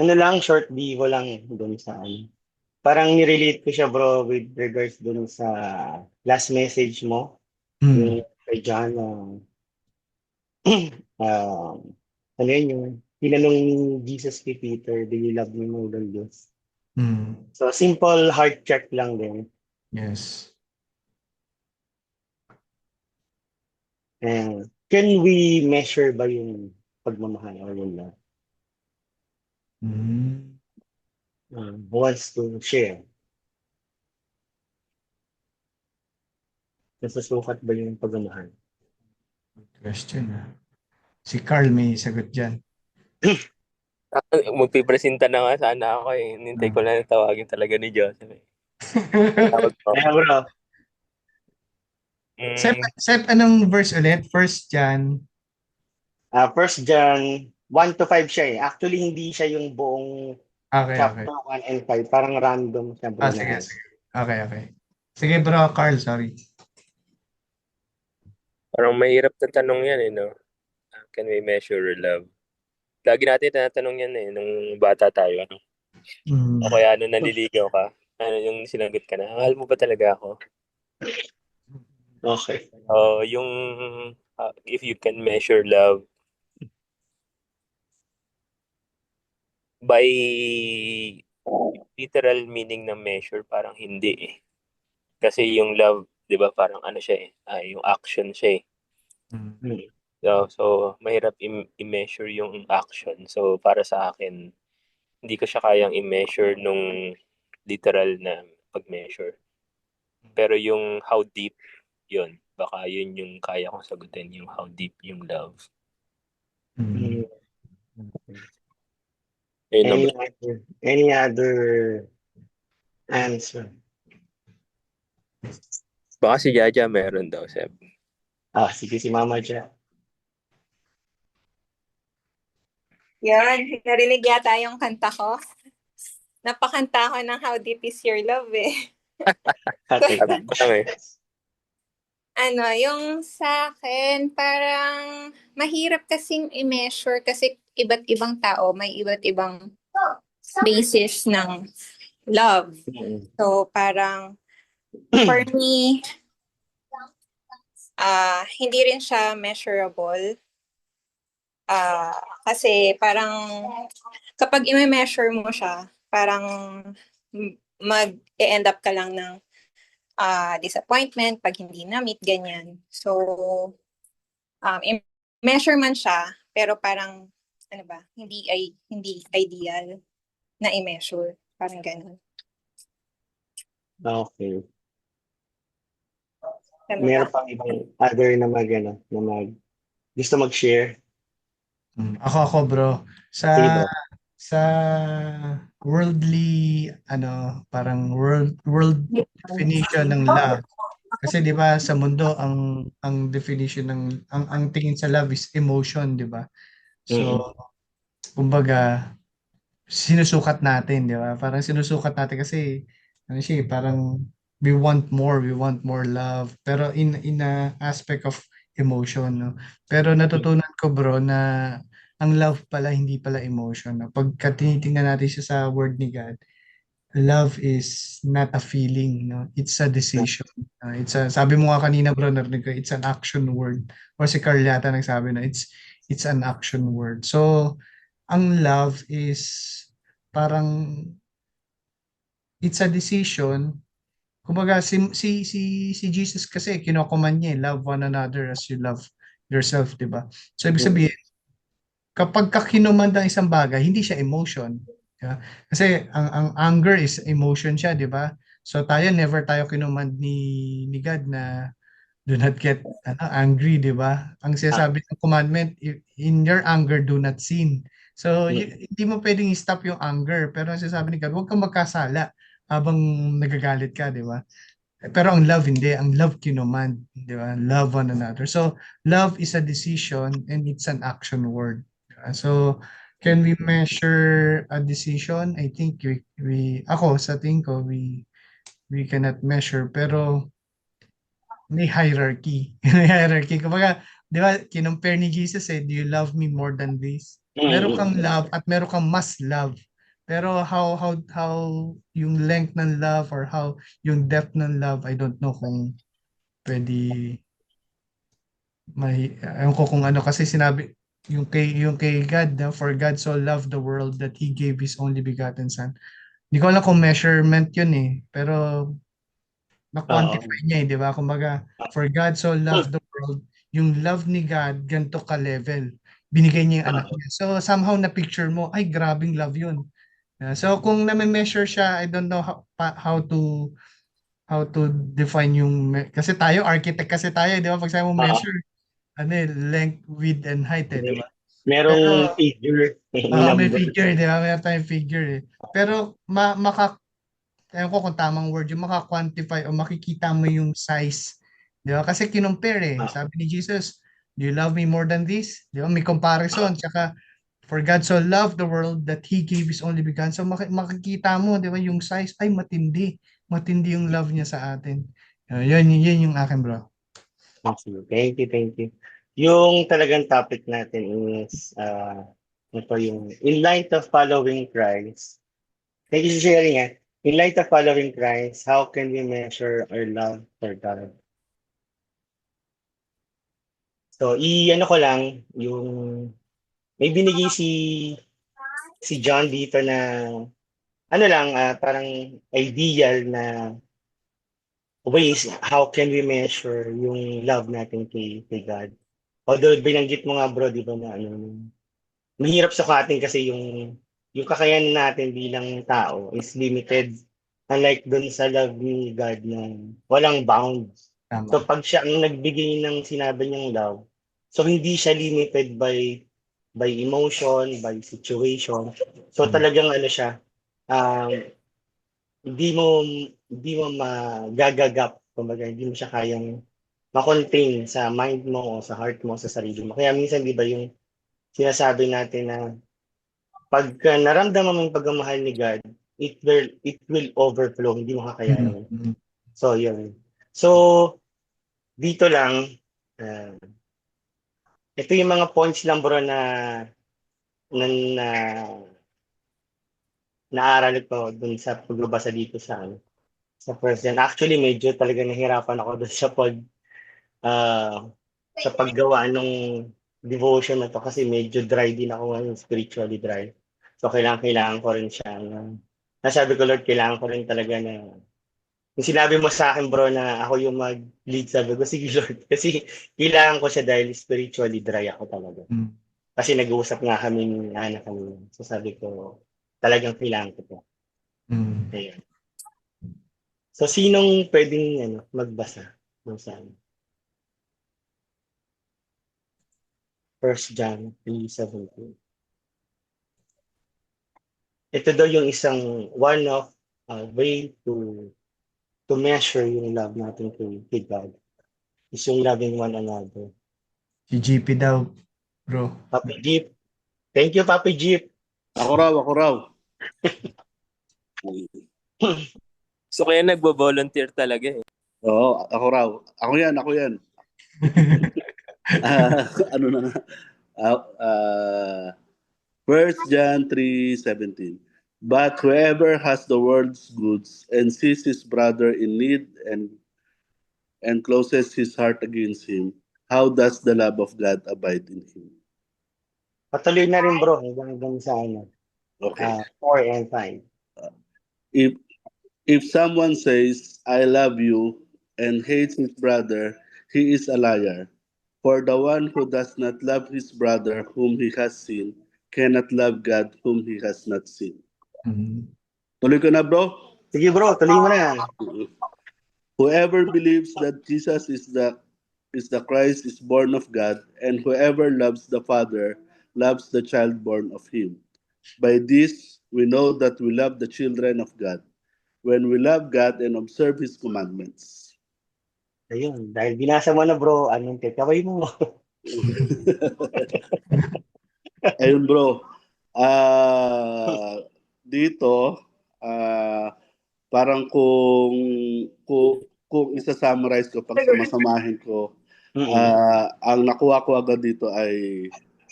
Ano lang, short vivo lang dun sa ano. Parang nirelate ko siya bro with regards dun sa last message mo. Yung Mm. kay John, um, ano yun yung tinanong ni Jesus kay Peter, do you love me more than this? Mm. So simple heart check lang din. Yes. And can we measure ba yung pagmamahal or yung love? Mm. Who wants to share? Nasusukat ba yung pagmamahal? Question ah. Si Carl may sagot dyan. Magpipresenta na nga sana ako eh. Nintay ko Ah. lang na tawagin talaga ni Joseph eh. Tawag ko. Kaya bro, Sep, Mm, Sep, anong verse ulit? First John. First John 1 to 5 siya eh. Actually, hindi siya yung buong Okay, okay. chapter 1 and 5. Parang random siya bro Sige, na. sige. Okay, okay. Sige bro, Carl, sorry. parang mahirap na tanong yan eh, no? Can we measure love? Lagi natin tinatanong yan eh, nung bata tayo. Ano? O Mm. kaya nung naliligaw ka, ano yung sinagot ka na, mahal mo ba talaga ako? Okay. Yung if you can measure love by literal meaning ng measure, parang hindi eh. Kasi yung love, di ba, parang ano siya eh, yung action siya eh. Mm. Hmm. So mahirap i-measure yung action. So, para sa akin, hindi ko siya kayang i-measure nung literal na pag-measure. Pero yung how deep, yun. Baka yun yung kaya kong sagutin, yung how deep yung love. Mm. Hmm. Okay. Ayun lang. Any other answer? Baka si Jaja meron daw, Seb. Sige si Mama dyan. Yun, narinig yata yung kanta ko. Napakanta ko ng How Deep Is Your Love eh. Sabi Teka. ko lang eh. Ano, yung sa akin, parang mahirap kasing i-measure kasi iba't ibang tao, may iba't ibang basis ng love. Hmm. So, parang for me, hindi rin siya measurable. Kasi parang kapag i-measure mo siya, parang mag-end up ka lang ng disappointment pag hindi na-meet, ganyan. So, i-measure man siya, pero parang, ano ba, hindi ideal na i-measure. Parang ganun. Okay. Ano ba? Meron pang ibang other na gusto mag-share? Ako bro. Sige Sa bro. sa worldly parang world definition ng love. Kasi 'di ba sa mundo ang definition ang tingin sa love is emotion, 'di ba? Mm-mm. So, kumbaga sinusukat natin, 'di ba? Parang sinusukat natin kasi ano siya, parang we want more love, pero in a aspect of emotion, no? Pero natutunan ko, bro, na ang love pala hindi pala emotion, no? Pagka tinitingnan natin siya sa word ni God, love is not a feeling, no? It's a decision. Sabi mo nga kanina, bro, narinig ko, it's an action word. O si Carl yata nagsabi na it's an action word. So, ang love is parang it's a decision. Kumbaga si Jesus kasi kinokoman niya, love one another as you love yourself, 'di ba? So ibig Mm-mm. sabihin, kapag ka kinumand ang isang bagay, hindi siya emotion, 'di ba? Kasi ang anger is emotion siya, 'di ba? So tayo never tayo kinumand ni God na do not get angry, 'di ba? Ang Ah, sinasabi ng commandment, in your anger do not sin. So mm. hindi mo pwedeng i-stop yung anger, pero ang sinasabi ni God, huwag kang magkasala habang nagagalit ka, 'di ba? Pero ang love hindi, ang love kinomand, 'di ba? Love one another. So love is a decision and it's an action word. So can we measure a decision? I think we ako sa tingin ko we cannot measure, pero may hierarchy. May hierarchy. Kumbaga, di ba, kinumpare ni Jesus do you love me more than this? Meron kang Mm. love at meron kang mas love. Pero how yung length ng love or how yung depth ng love, I don't know kung pwede ewan ko kung ano kasi sinabi yung kay God na for God so loved the world that He gave His only begotten Son. Hindi ko alam kung measurement yun pero Oo. na-quantify niya di ba? Kumbaga, for God so loved the world, yung love ni God, ganito ka-level. Binigay niya yung anak Oo. niya. So, somehow na-picture mo, ay, grabing love yun. So, kung na-measure siya, I don't know how to define kasi tayo, architect kasi tayo, di ba? Pag sabi mo Oo. measure, length, width, and height, di ba? Merong Pero, figure, may may number. figure, di ba? Meron tayong figure. Pero, ewan ko kung tamang word, yung maka-quantify o makikita mo yung size. Di ba? Kasi kinumpare. Ah, Sabi ni Jesus, do you love me more than this? Di ba? May comparison. Tsaka, for God so loved the world that He gave His only begotten. So, makikita mo, di ba, yung size, ay matindi. Matindi yung love niya sa atin. Yun yung akin, bro. Thank you, thank you. Yung talagang topic natin is, ito yung, in light of following Christ, thank you for sharing it. In light of following Christ, how can we measure our love for God? So, ano ko lang, yung, may binigay si John dito na, ano lang, parang ideal na ways how can we measure yung love natin kay God. Although binanggit mo nga bro, di ba na mahirap sukatin kasi yung kakayanan natin bilang tao is limited. Unlike dun sa love ni God na walang bounds. So Tama. pag siya ang nagbigay ng sinabi niyang love, so hindi siya limited by emotion, by situation. So Mm. talagang ano siya, um, hindi mo hindi mo magagagap, kumbaga hindi mo siya kayang ma-contain sa mind mo o sa heart mo, sa sarili mo. Kaya minsan 'di ba yung sinasabi natin na pagka naramdaman mo yung pagmamahal ni God, it will overflow, hindi mo Mm. kakayanin. Mm. So yun. So dito lang, uh, ito yung mga points lang bro na naaral ko dun sa pagbabasa dito sa first John. Actually, medyo talaga nahirapan ako dun ah, sa paggawa ng devotion na to kasi medyo dry din ako ngayon, spiritually dry. So, kailangan ko rin siya. Nasabi ko, Lord, kailangan ko rin talaga na yung sinabi mo sa akin, bro, na ako yung mag-lead, sabi ko, sige, Lord. Kasi kailangan ko siya dahil spiritually dry ako talaga. Mm. Kasi nag-uusap nga kami ni Ana kanina. So, sabi ko, talagang kailangan ko to. Mm. Ayun. So, sinong pwedeng magbasa ng sa First John 3:17? Ito daw yung isang one of way to measure yung love natin kay God. Is yung loving one another. Si GP daw, bro. Papi Jeep. Thank you, Papi Jeep. Ako raw. So kaya nagbo-volunteer talaga eh. Oo, ako raw. Ako yan. Ano na nga? 1 John 3:17. But whoever has the world's goods and sees his brother in need and closes his heart against him, how does the love of God abide in him? Patuloy na rin bro hanggang sa Okay. 4 and 5. If if someone says, I love you, and hates his brother, he is a liar. For the one who does not love his brother whom he has seen cannot love God whom he has not seen. Mm. Tuloy ko na, bro. Sige bro, tuloy mo na. Whoever believes that Jesus is the Christ is born of God, and whoever loves the Father loves the child born of him. By this we know that we love the children of God, when we love God and observe His commandments. Ayun, dahil binasa mo na bro, anong kaway mo? Ayun bro, dito, parang kung isa-summarize ko, pag sumasamahin ko, Mm. Ang nakuha ko agad dito ay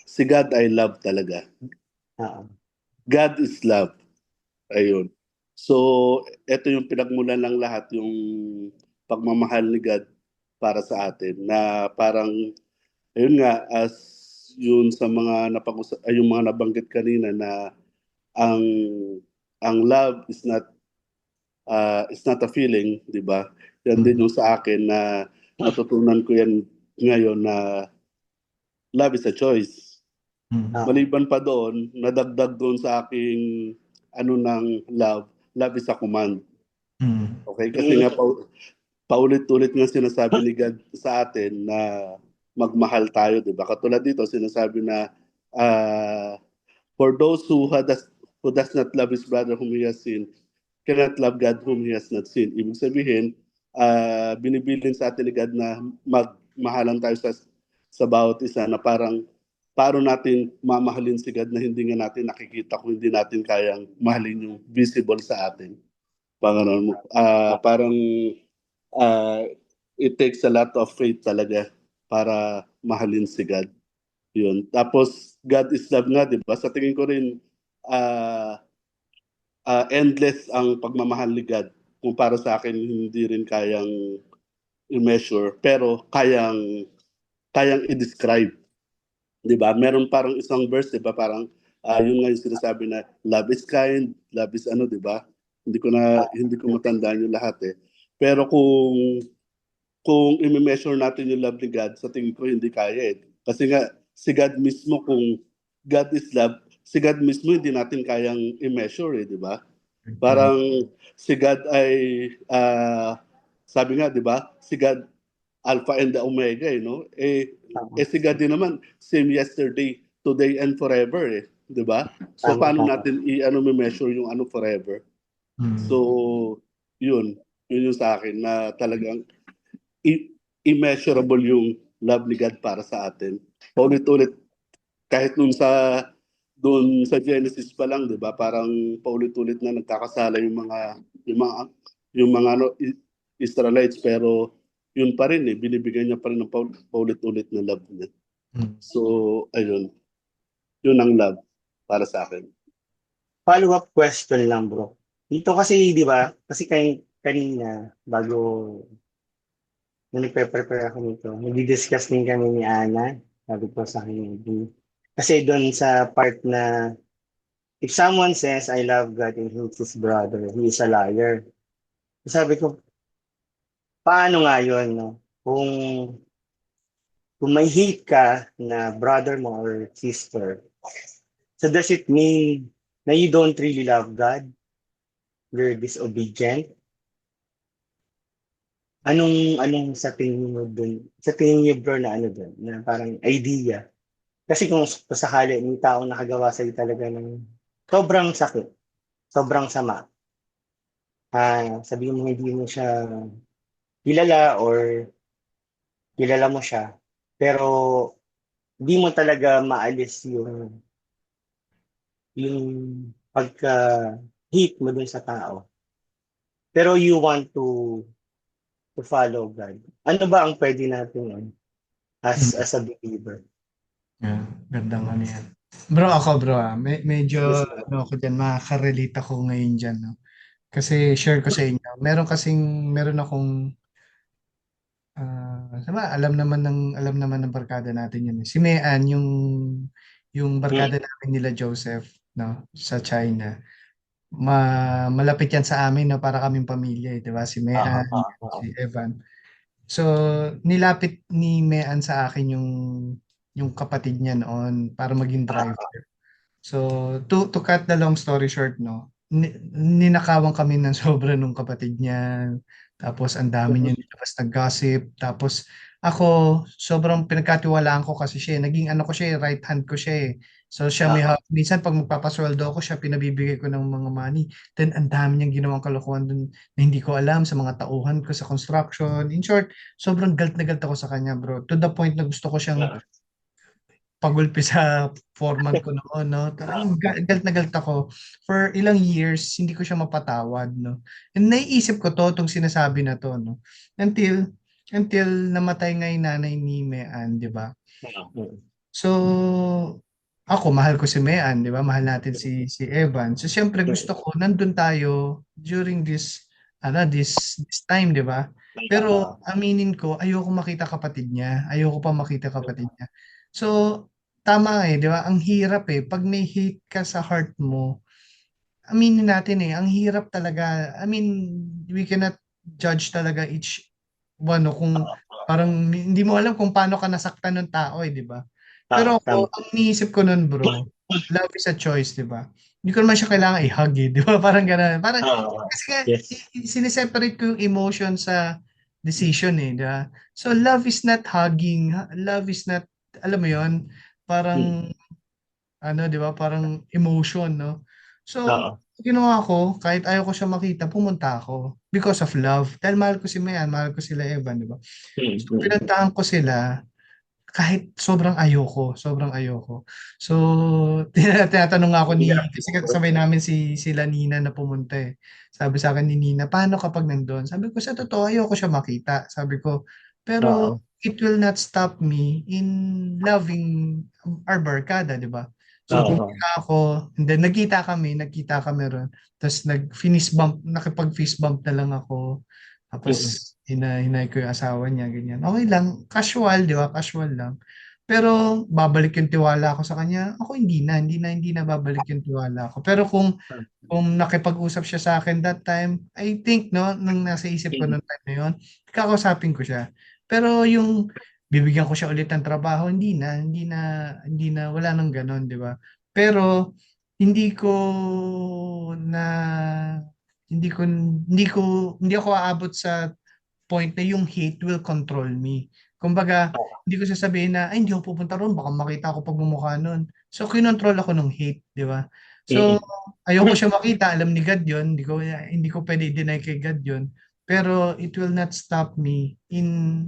si God ay love talaga. Oo. God is love. Ayun. So, ito yung pinagmulan ng lahat, yung pagmamahal ni God para sa atin na parang, ayun nga, as yun sa mga ay yung mga nabanggit kanina na ang love is not a feeling, di ba? Yan din yung sa akin na natutunan ko yan ngayon na love is a choice. Oo. Maliban pa doon, nadagdag doon sa aking ano ng love is a command. Okay? Kasi nga paulit-ulit nga sinasabi ni God sa atin na magmahal tayo, di ba? Katulad dito, sinasabi na for those who does not love his brother whom he has seen, cannot love God whom he has not seen. Ibig sabihin, binibilin sa atin ni God na magmahalan tayo sa bawat isa na parang paano natin mamahalin si God na hindi nga natin nakikita kung hindi natin kayang mahalin yung visible sa atin. Parang uh, it takes a lot of faith talaga para mahalin si God. Yun. Tapos, God is love nga, di ba? Sa tingin ko rin, endless ang pagmamahal ni God. Kung para sa akin, hindi rin kayang i-measure, pero kayang i-describe. Di ba? Meron parang isang verse, di ba? Parang, yun nga yung sinasabi na, love is kind, love is ano, di ba? Hindi ko matandaan yung lahat eh. Pero kung i-measure natin yung love ni God, sa tingin ko hindi kaya eh. Kasi nga, si God mismo, kung God is love, si God mismo hindi natin kayang i-measure eh, di ba? Parang si God ay, sabi nga, di ba? Si God, Alpha and the Omega, eh, no? Si God din naman, same yesterday, today, and forever, eh. Di ba? So, Tama, paano tama. natin i-measure yung ano forever? So, yun. Yun yung sa akin na talagang immeasurable yung love ni God para sa atin. Paulit-ulit, kahit doon sa Genesis pa lang, 'di ba? Parang paulit-ulit na nagkakasala yung mga ano, Israelites, pero yun pa rin eh, binibigyan niya pa rin ng paulit-ulit na love niya. So, ayun. Yun ang love para sa akin. Follow-up question lang, bro. Dito kasi, di ba, kasi kanina, bago na nagpe-prepare ako nito, nag-discuss din kami ni Ana, sabi ko sa akin, kasi doon sa part na, if someone says, I love God and hates his brother, he is a liar. Sabi ko, paano nga yun, no? Kung may hate ka na brother mo or sister, so does it mean na you don't really love God? You're disobedient? Anong sa tingin mo dun? Sa tingin niyo bro na ano dun? Na parang idea. Kasi kung sakali may taong nakagawa sa'yo talaga ng sobrang sakit, sobrang sama, sabihin mo hindi mo siya kilala or kilala mo siya, pero hindi mo talaga maalis yung pagka-hate mo dun sa tao. Pero you want to follow God. Ano ba ang pwede natin as a believer? Yeah, gandang ano yan. Bro, medyo Yes, bro. ano ako dyan, makaka-relate ako ngayon dyan, no? Kasi share ko sa inyo, meron akong alam naman ng barkada natin yun. Si Mean, yung barkada namin nila Joseph, no, sa China. Malapit yan sa amin, no, para kaming pamilya, eh, 'di ba? Si Mean, si Evan. So, nilapit ni Mean sa akin yung kapatid niya noon para maging driver. So, to cut the long story short, no, ninakawan kami ng sobra nung kapatid niya. Tapos, ang dami niya nilabas na gossip. Tapos, ako, sobrang pinagkatiwalaan ko kasi siya. Naging ano ko siya, right hand ko siya eh. So, siya minsan pag magpapasweldo ako, siya pinabibigay ko ng mga money. Then, ang dami niyang ginawang kalokohan dun na hindi ko alam sa mga tauhan ko sa construction. In short, sobrang galit na galit ako sa kanya, bro. To the point na gusto ko siyang pagulpi sa foreman ko noon, no? Talagang galit na galit ako. For ilang years, hindi ko siya mapatawad, no? And naiisip ko to, itong sinasabi na to, no? Until, until namatay nga yung nanay ni Mean, di ba? Oo. So, ako, mahal ko si Mean, di ba? Mahal natin si Evan. So, syempre, gusto ko, nandun tayo during this time, di ba? Pero, aminin ko, ayoko makita kapatid niya. Ayoko pa makita kapatid niya. So, tama di ba? Ang hirap Pag may hate ka sa heart mo, aminin natin ang hirap talaga. I mean, we cannot judge talaga each one, no? Kung parang hindi mo alam kung paano ka nasaktan ng tao di ba? Pero Tama. ako, ang iniisip ko nun, bro, love is a choice, di ba? Hindi ko naman siya kailangan i-hug di ba? Parang gano'n. Parang, Oo. kasi nga, Yes. sineseparate ko yung emotion sa decision di ba? So, love is not hugging. Love is not, alam mo yon Mm. parang di ba? Parang emotion, no? So, Oo. ginawa ko, kahit ayaw ko siya makita, pumunta ako because of love. Dahil mahal ko si Mayan, mahal ko sila Evan, di ba? Mm. So, pinuntahan ko sila kahit sobrang ayoko. So, tinatanong ako kasi sabay namin sila Nina na pumunta Sabi sa akin ni Nina, paano kapag nandun? Sabi ko, sa totoo, ayoko siya makita. Sabi ko, pero Oo. it will not stop me in loving our barkada, di ba? So, Oo. pumunta ako, and then nagkita kami ron. Tapos nakipag-fist bump na lang ako. Tapos, Mm. hinay ko yung asawa niya, ganyan. Okay lang, casual, di ba? Casual lang. Pero, babalik yung tiwala ko sa kanya. Ako, hindi na babalik yung tiwala ko. Pero kung nakipag-usap siya sa akin that time, I think, no, nung nasa isip ko Mm. noong time na yun, kakausapin ko siya. Pero yung bibigyan ko siya ulit ng trabaho, wala nang ganon, di ba? Pero, hindi ko na, hindi ako aabot sa point na yung hate will control me. Kumbaga, hindi ko sasabihin na, ay, hindi ako pupunta ron, baka makita ako pagmumukha nun. So, kinontrol ako nung hate, di ba? So, Mm. ayoko siya makita, alam ni God yun, hindi ko pwede i-deny kay God yun. Pero, it will not stop me in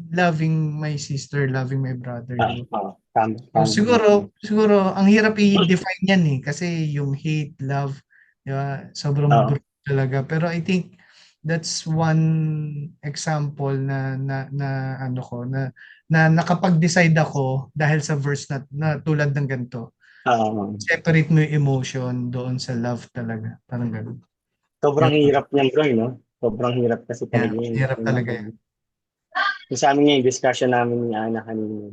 loving my sister, loving my brother, di ba? Oo. Tama. So, Tama. siguro, ang hirap i-define yan kasi yung hate, love, di ba? Sobrang Oo. brutal talaga. Pero I think that's one example na ano ko, na nakapag-decide ako dahil sa verse na tulad ng ganito. Oo. Separate mo yung emotion doon sa love talaga. Parang gano'n. Sobrang Yun. hirap niyan, bro, no? Sobrang hirap kasi Yeah, talaga yun. hirap talaga yan. Yung sa amin yung discussion namin ni Ana kanina.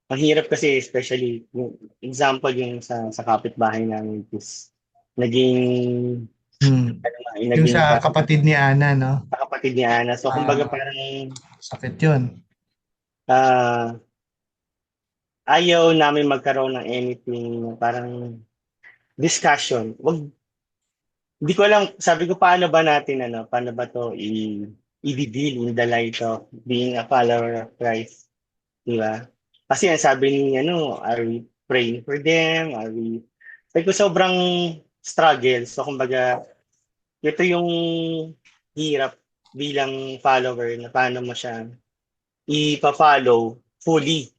Ang hirap kasi especially yung example yung sa kapitbahay namin is naging Yung naging sa kapatid ni Ana, no? kapatid ni Ana. So kumbaga Ah, parang sakit yun. ah, ayaw namin magkaroon ng anything parang discussion. Hindi ko alam, sabi ko paano ba to i-deal in the light of being a follower of Christ, di ba? Kasi ang sabi ni are we praying for them? Sabi ko sobrang struggle. So kumbaga, ito yung hirap bilang follower na paano mo siya ipa-follow fully,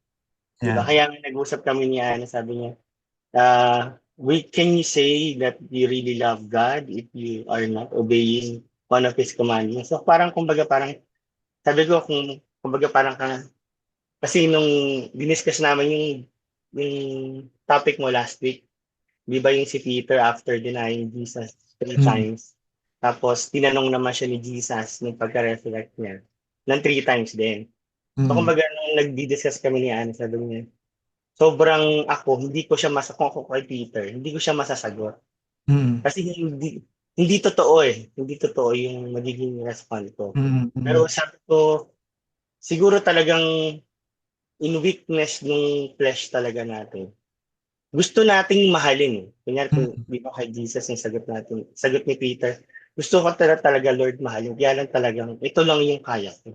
di ba? Yeah. Kaya nga nag-usap kami ni Ana, sabi niya, can you say that you really love God if you are not obeying one of His commandments? So parang sabi ko kumbaga parang kasi nung diniscuss namin yung topic mo last week, di ba yung si Peter after denying Jesus three Mm. times, tapos tinanong naman siya ni Jesus nung pagka-resurrect niya ng three times din. So Mm. kumbaga nung nagdi-discuss kami ni Anne, sabi niya, sobrang ako, hindi ko siya kung ako kay Peter, hindi ko siya masasagot. Mm. Kasi hindi totoo Hindi totoo yung magiging response ko. Mm. Pero Mm. sabi ko, siguro talagang in weakness ng flesh talaga natin. Gusto nating mahalin. Kunyari kung Mm. di ba kay Jesus yung sagot ni Peter, gusto ko talaga Lord mahalin. Kaya lang talagang, ito lang yung kaya ko.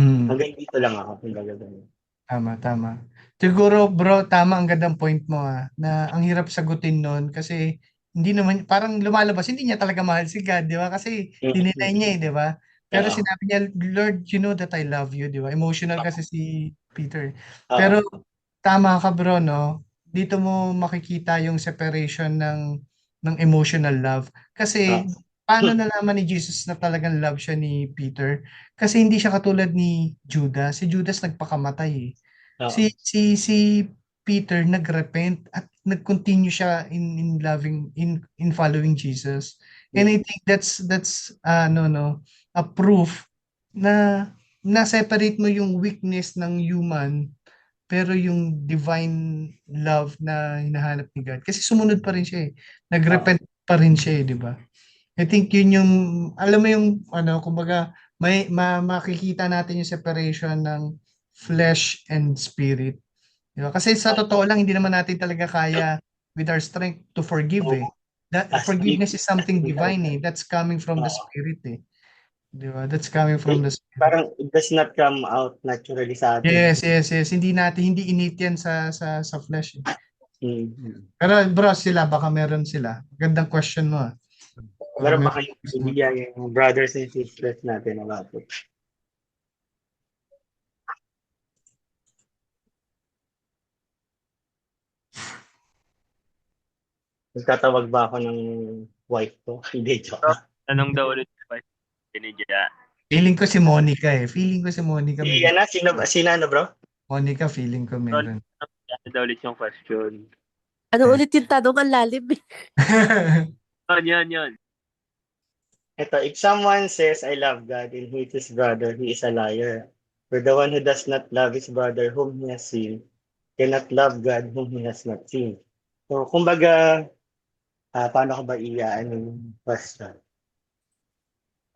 Mm. Hanggang dito lang ako. Kumbaga ganun. Tama, tama. Siguro, bro, tama ang gandang point mo na ang hirap sagutin nun kasi hindi naman, parang lumalabas, hindi niya talaga mahal si God, di ba? Kasi dininay niya di ba? Pero Oo. sinabi niya, Lord, you know that I love you, di ba? Emotional kasi si Peter. Oo. Pero tama ka, bro, no? Dito mo makikita yung separation ng emotional love. Kasi Oo. paano nalaman ni Jesus na talagang love siya ni Peter? Kasi hindi siya katulad ni Judas. Si Judas nagpakamatay eh. Oo. Si Peter nagrepent at nag-continue siya in loving in following Jesus. And I think that's a proof na na-separate mo yung weakness ng human pero yung divine love na hinahanap ni God. Kasi sumunod pa rin siya eh. Nagrepent pa rin siya eh, di ba? I think yun yung, alam mo yung, kumbaga, makikita natin yung separation ng flesh and spirit. Di ba? Kasi sa totoo lang, hindi naman natin talaga kaya with our strength to forgive eh. That, As forgiveness if, is something divine eh. That's coming from the Oo. spirit eh. Di ba? That's coming from the spirit. Parang it does not come out naturally sa atin. Yes. Hindi innate yan sa flesh eh. Mm. Pero bro, baka meron sila. Gandang question mo ah. Meron ba kayong idea yung brothers and sisters natin about it? Magtatawag ba ako ng wife ko? Hindi, joke lang. Tanong daw ulit pa ni Jia. Feeling ko si Monica eh. Feeling ko si Monica may Sino ano bro? Monica, feeling ko meron. Ano daw ulit yung question? Ano ulit yung tanong? Ang lalim eh. Yan. Ito, if someone says, I love God and hates his brother, he is a liar. For the one who does not love his brother whom he has seen, cannot love God whom he has not seen. So, kumbaga, paano ko ba iyan yung question?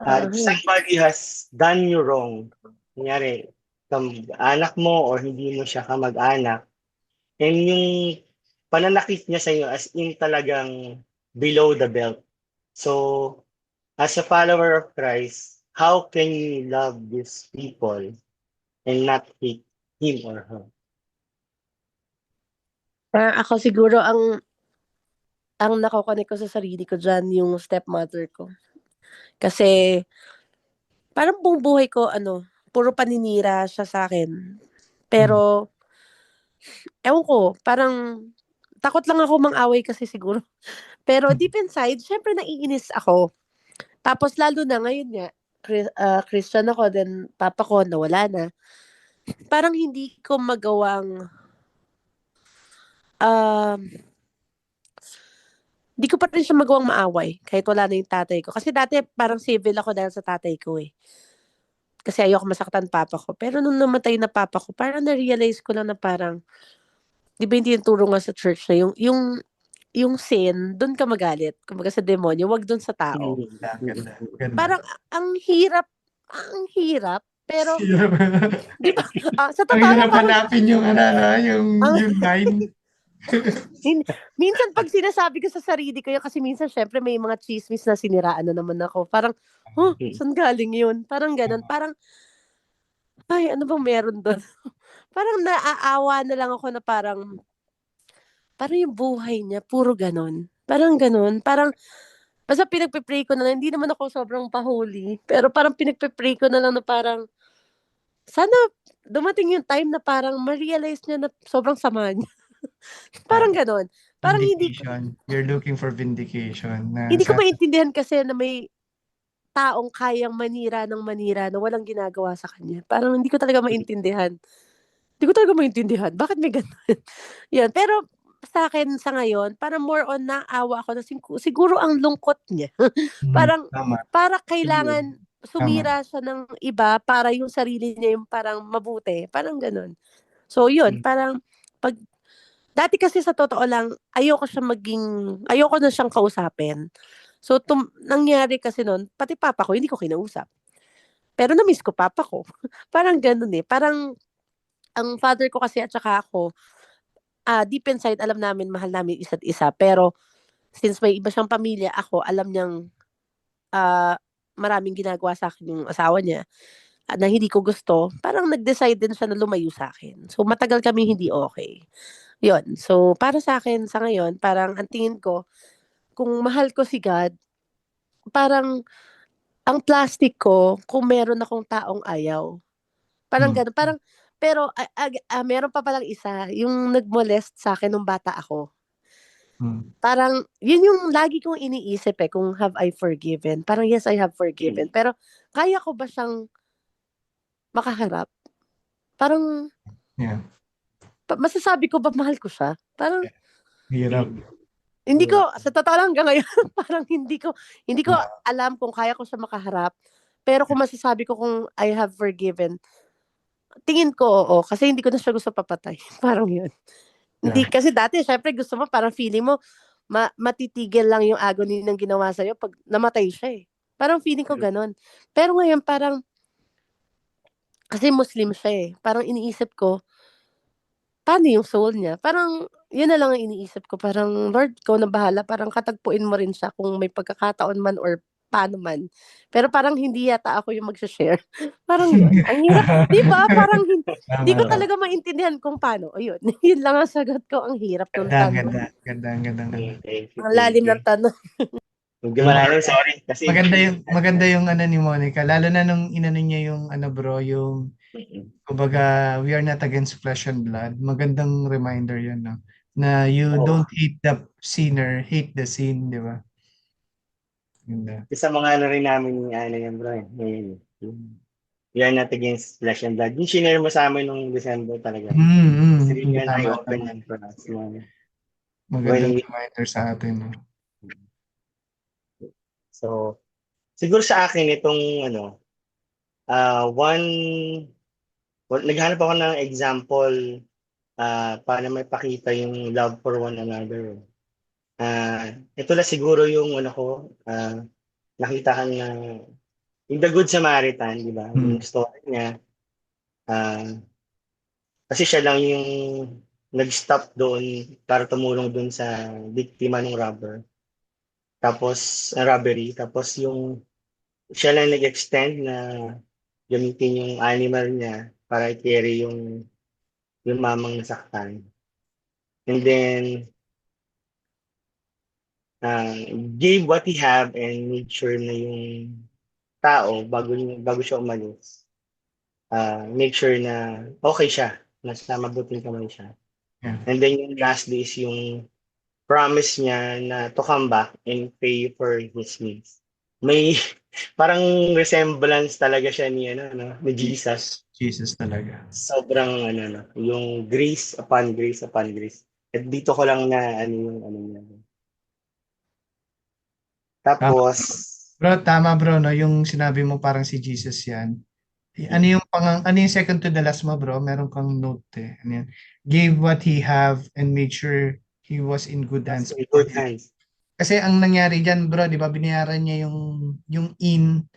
If somebody has done you wrong, kunyari, anak mo or hindi mo siya kamag-anak, and yung pananakit niya sa iyo as in talagang below the belt. So, as a follower of Christ, how can you love these people and not hate him or her? Ako siguro ang nakokonek ko sa sarili ko dyan yung stepmother ko. Kasi parang buong buhay ko puro paninira siya sa akin. Pero ewan ko, parang takot lang ako mang-away kasi siguro. Pero deep inside, syempre naiinis ako. Tapos lalo na ngayon nga, Christian ako, then papa ko nawala na. Parang hindi ko magawang di ko pa rin siya magawang maaway kahit wala na yung tatay ko. Kasi dati parang civil ako dahil sa tatay ko eh. Kasi ayoko masaktan papa ko. Pero nung namatay na papa ko, parang na-realize ko lang na parang, di ba hindi yung turo nga sa church na yung sin, doon ka magalit. Kumbaga sa demonyo, wag doon sa tao. Ganda. Parang ang hirap, pero di ba, sa totoo Ang lang hirap hanapin yung yung line. Minsan pag sinasabi ko sa sarili ko yun, kasi minsan syempre may mga chismis na siniraan na naman ako. Parang, saan galing yun? Parang ganun. Parang, ay, ano bang meron doon? Parang naaawa na lang ako na parang yung buhay niya, puro ganun. Parang ganun. Parang, basta pinagpipray ko na lang, hindi naman ako sobrang pahuli. Pero parang pinagpipray ko na lang na parang, sana dumating yung time na parang ma-realize niya na sobrang sama niya. Parang ganun. Parang vindication. You're looking for vindication. Hindi ko maintindihan kasi na may taong kayang manira ng manira na walang ginagawa sa kanya. Parang hindi ko talaga maintindihan. Bakit may ganun? Yan. Pero sa akin sa ngayon, parang more on naawa ako na siguro ang lungkot niya. Parang Tama. para kailangan sumira siya ng iba para yung sarili niya yung parang mabuti. Parang ganun. So yun, parang pag dati kasi sa totoo lang, ayoko na siyang kausapin. So, nangyari kasi nun, pati papa ko, hindi ko kinausap. Pero na-miss ko papa ko. Parang ganun eh. Parang, ang father ko kasi at saka ako, deep inside, alam namin, mahal namin isa't isa. Pero, since may iba siyang pamilya, ako, alam niyang maraming ginagawa sa akin yung asawa niya na hindi ko gusto, parang nag-decide din siya na lumayo sa akin. So, matagal kami hindi okay. Yun. So, para sa akin, sa ngayon, parang ang tingin ko, kung mahal ko si God, parang ang plastic ko, kung meron akong taong ayaw. Parang gano'n. Parang, pero meron pa palang isa, yung nag-molest sa akin nung bata ako. Parang, yun yung lagi kong iniisip kung have I forgiven? Parang yes, I have forgiven. Pero, kaya ko ba siyang makaharap? Parang, Yeah. masasabi ko ba mahal ko siya? Parang, Hirap. hindi ko, sa totoo lang hanggang ngayon, parang hindi ko Ah. alam kung kaya ko siya makaharap. Pero kung masasabi ko kung I have forgiven, tingin ko oo, kasi hindi ko na siya gusto papatay. Parang yun. Hindi, Yeah. kasi dati, syempre gusto mo, parang feeling mo, matitigil lang yung agony ng ginawa sa'yo pag namatay siya eh. Parang feeling ko ganun. Pero ngayon, parang, kasi Muslim siya eh. Parang iniisip ko, paano yung soul niya? Parang, yun na lang ang iniisip ko. Parang, Lord, ikaw na bahala. Parang katagpuin mo rin siya kung may pagkakataon man or paano man. Pero parang hindi yata ako yung mag-share. Parang yun. Ang hirap. Di ba? Parang hindi ko Tama. talaga maintindihan kung paano. Ayun. Yun lang ang sagot ko. Ang hirap ng Ganda, tanong. ganda. Thank you, Ang thank lalim you. ng tanong. Medyo malalim, sorry. Kasi, Maganda yung ano ni Monica, lalo na nung inano niya yung ano bro, yung kumbaga we are not against flesh and blood. Magandang reminder 'yun, no? Na you Oo. don't hate the sinner, hate the sin, di ba? Ganda. sa mga ano rin namin, ano yan bro, we are not against flesh and blood. Yung shinare mo sa amin nung December talaga. It's really an Tama. eye-opener for us. Magandang When reminder sa atin, no? So, siguro sa akin itong naghanap ako ng example para may pakita yung love for one another. Ito na siguro yung nakita ka na yung The Good Samaritan, di ba? Yung story niya. Kasi siya lang yung nag-stop doon para tumulong doon sa biktima ng robbery. Tapos yung siya lang nag-extend na gamitin yung animal niya para i-carry yung mamang nasaktan. And then, gave what he have and made sure na yung tao, bago siya umalis, make sure na okay siya, nasa mabuting kamay siya. Yeah. And then yung lastly is yung promise niya na to come back and pay for his needs. May parang resemblance talaga siya ni Jesus. Jesus talaga. Sobrang yung grace upon grace upon grace. At dito ko lang na niya. Tapos, Tama bro, no? Yung sinabi mo parang si Jesus yan. Ano yung second to the last mo bro? Meron kang note eh. Ano yan? Gave what he have and made sure he was in good hands. in good hands. Kasi ang nangyari diyan bro, di ba binayaran niya yung inn.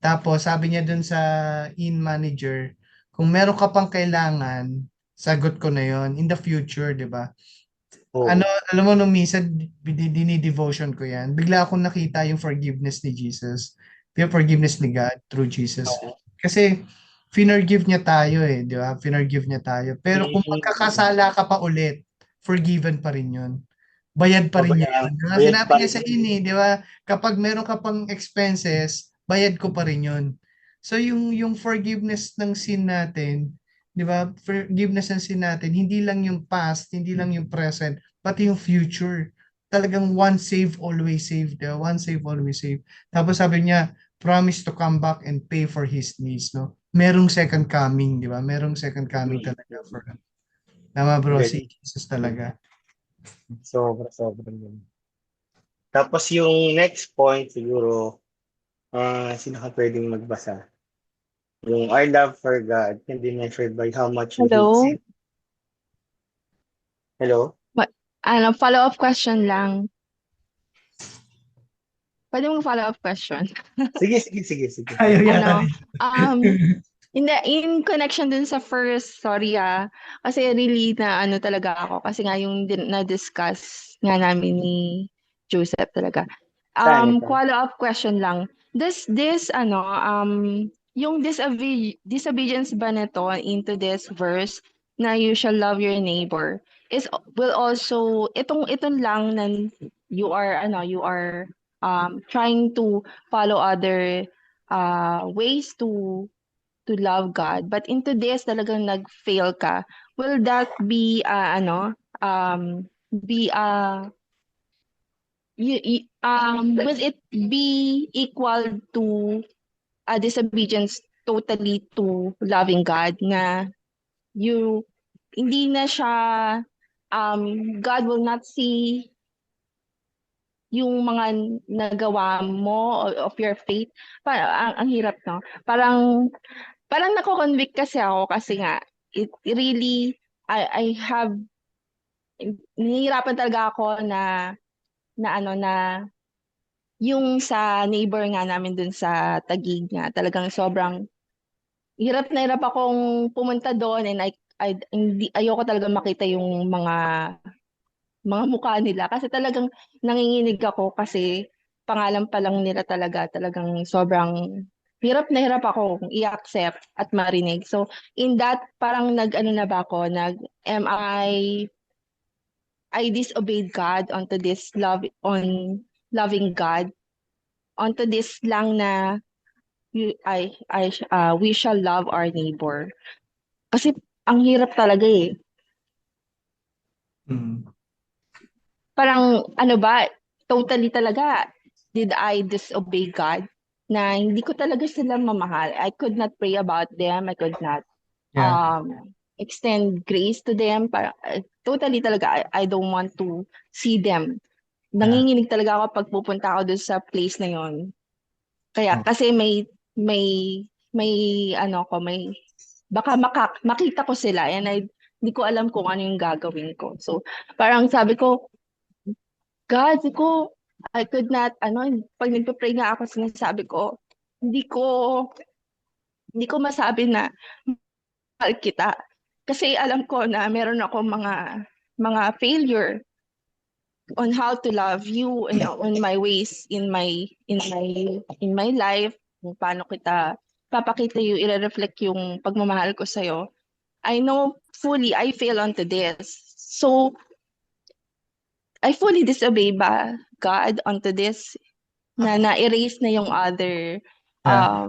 Tapos sabi niya dun sa inn manager, kung meron ka pang kailangan, sagot ko na yon in the future, di ba? Oh. Alam mo nung minsan dini-devotion ko yan. Bigla akong nakita yung forgiveness ni Jesus. Yung forgiveness ni God through Jesus. Kasi finorgive niya tayo eh, di ba? Finorgive niya tayo. Pero kung magkakasala ka pa ulit, forgiven pa rin yun. Bayad pa rin yun. Sinabi niya sa ini, di ba? Kapag meron ka pang expenses, bayad ko pa rin yun. So yung forgiveness ng sin natin, di ba? Forgiveness ng sin natin, hindi lang yung past, hindi lang yung present, pati yung future. Talagang once saved, always saved. Di ba? Once saved, always saved. Tapos sabi niya, promise to come back and pay for his needs, no? Merong second coming, di ba? Merong second coming talaga for him. Tama bro, si Jesus talaga. Sobra yun. Tapos yung next point siguro, sino ka pwedeng magbasa? Yung our love for God can be measured by how much we hate sin. Hello? Follow-up question lang. Pwede mong follow-up question? Sige. Ayaw yata. Hindi, in connection dun sa first, sorry kasi really na talaga ako, kasi nga yung na-discuss nga namin ni Joseph talaga. Follow-up question lang. This yung disobedience ba nito into this verse na you shall love your neighbor will also itong lang na you are trying to follow other ways to love God, but into this talagang nag-fail ka, will that be be will it be equal to disobedience totally to loving God na you hindi na siya God will not see yung mga nagawa mo of your faith. Ang hirap, no? Parang nako-convict kasi ako kasi nga it really I have nahihirapan talaga ako na ano na yung sa neighbor nga namin dun sa Taguig nga talagang sobrang hirap na hirap akong pumunta doon and hindi ayoko talaga makita yung mga mukha nila kasi talagang nanginginig ako kasi pangalan pa lang nila talagang sobrang hirap na hirap ako i-accept at marinig. So in that parang nag-ano na ba ako am I disobeyed God onto this loving God onto this lang na we shall love our neighbor. Kasi ang hirap talaga eh. Mm. Parang ano ba, totally talaga, did I disobey God? Na hindi ko talaga sila mamahal. I could not pray about them. I could not Yeah. extend grace to them. Totally talaga, I don't want to see them. Yeah. Nanginginig talaga ako pag pupunta ako doon sa place na yon. Kaya Oh. kasi may ano ko, may baka makita ko sila and hindi ko alam kung ano yung gagawin ko. So parang sabi ko, God, ko I could not pag nagpe-pray nga ako sinasabi ko, hindi ko masabi na mahal kita. Kasi alam ko na meron ako mga failure on how to love you and on my ways in my life, kung paano kita papakita yung i-reflect yung pagmamahal ko sa'yo. I know fully I fail onto this. So, I fully disobey ba God onto this na na-erase na yung other. Yeah.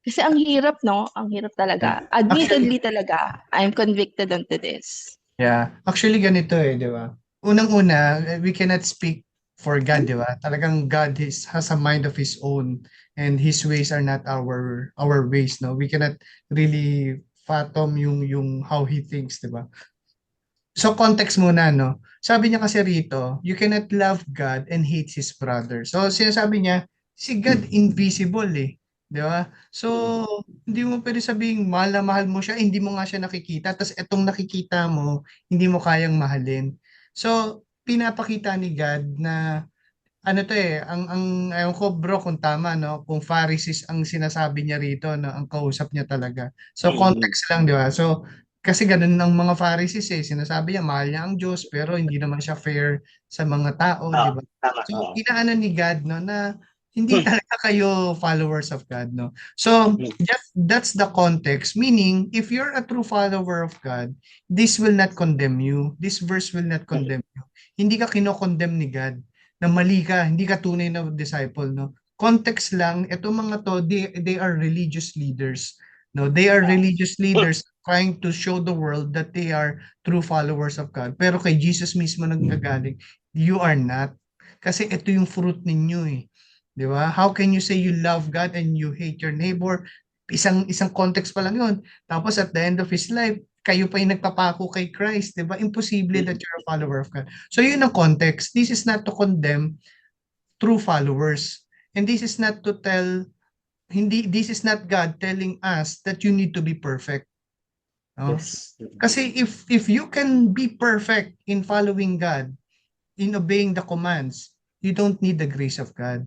Kasi ang hirap, no? Ang hirap talaga. Yeah. Admittedly talaga, I'm convicted onto this. Yeah. Actually, ganito eh, di ba? Unang-una, we cannot speak for God, di ba? Talagang God has a mind of His own and His ways are not our ways, no? We cannot really fathom yung how He thinks, di ba? So context muna, no? Sabi niya kasi rito, you cannot love God and hate His brother. So sinasabi niya, si God invisible eh. Di ba? So, hindi mo pwede sabihing mahal na mahal mo siya, hindi mo nga siya nakikita, tapos etong nakikita mo, hindi mo kayang mahalin. So, pinapakita ni God na ano to eh, ang ewan ko bro kung tama no, kung Pharisees ang sinasabi niya rito no, ang kausap niya talaga. So context lang, di ba? So kasi ganun ng mga Pharisees eh, sinasabi niya mahal niya ang Diyos pero hindi naman siya fair sa mga tao, di ba? Tama. So inaano ni God no na hindi talaga kayo followers of God no. So that's the context, meaning if you're a true follower of God, this will not condemn you. This verse will not condemn you. Hindi ka kino-condemn ni God na mali ka, hindi ka tunay na disciple, no? Context lang, ito mga to, they are religious leaders, no? They are religious leaders trying to show the world that they are true followers of God. Pero kay Jesus mismo nanggagaling, you are not. Kasi ito yung fruit ninyo eh. Di ba? How can you say you love God and you hate your neighbor? Isang context pa lang yun. Tapos at the end of his life, kayo pa yung nagpapako kay Christ, di ba? Imposible that you're a follower of God. So yun ang context. This is not to condemn true followers. And this is not to this is not God telling us that you need to be perfect. No? Yes. Kasi if you can be perfect in following God, in obeying the commands, you don't need the grace of God.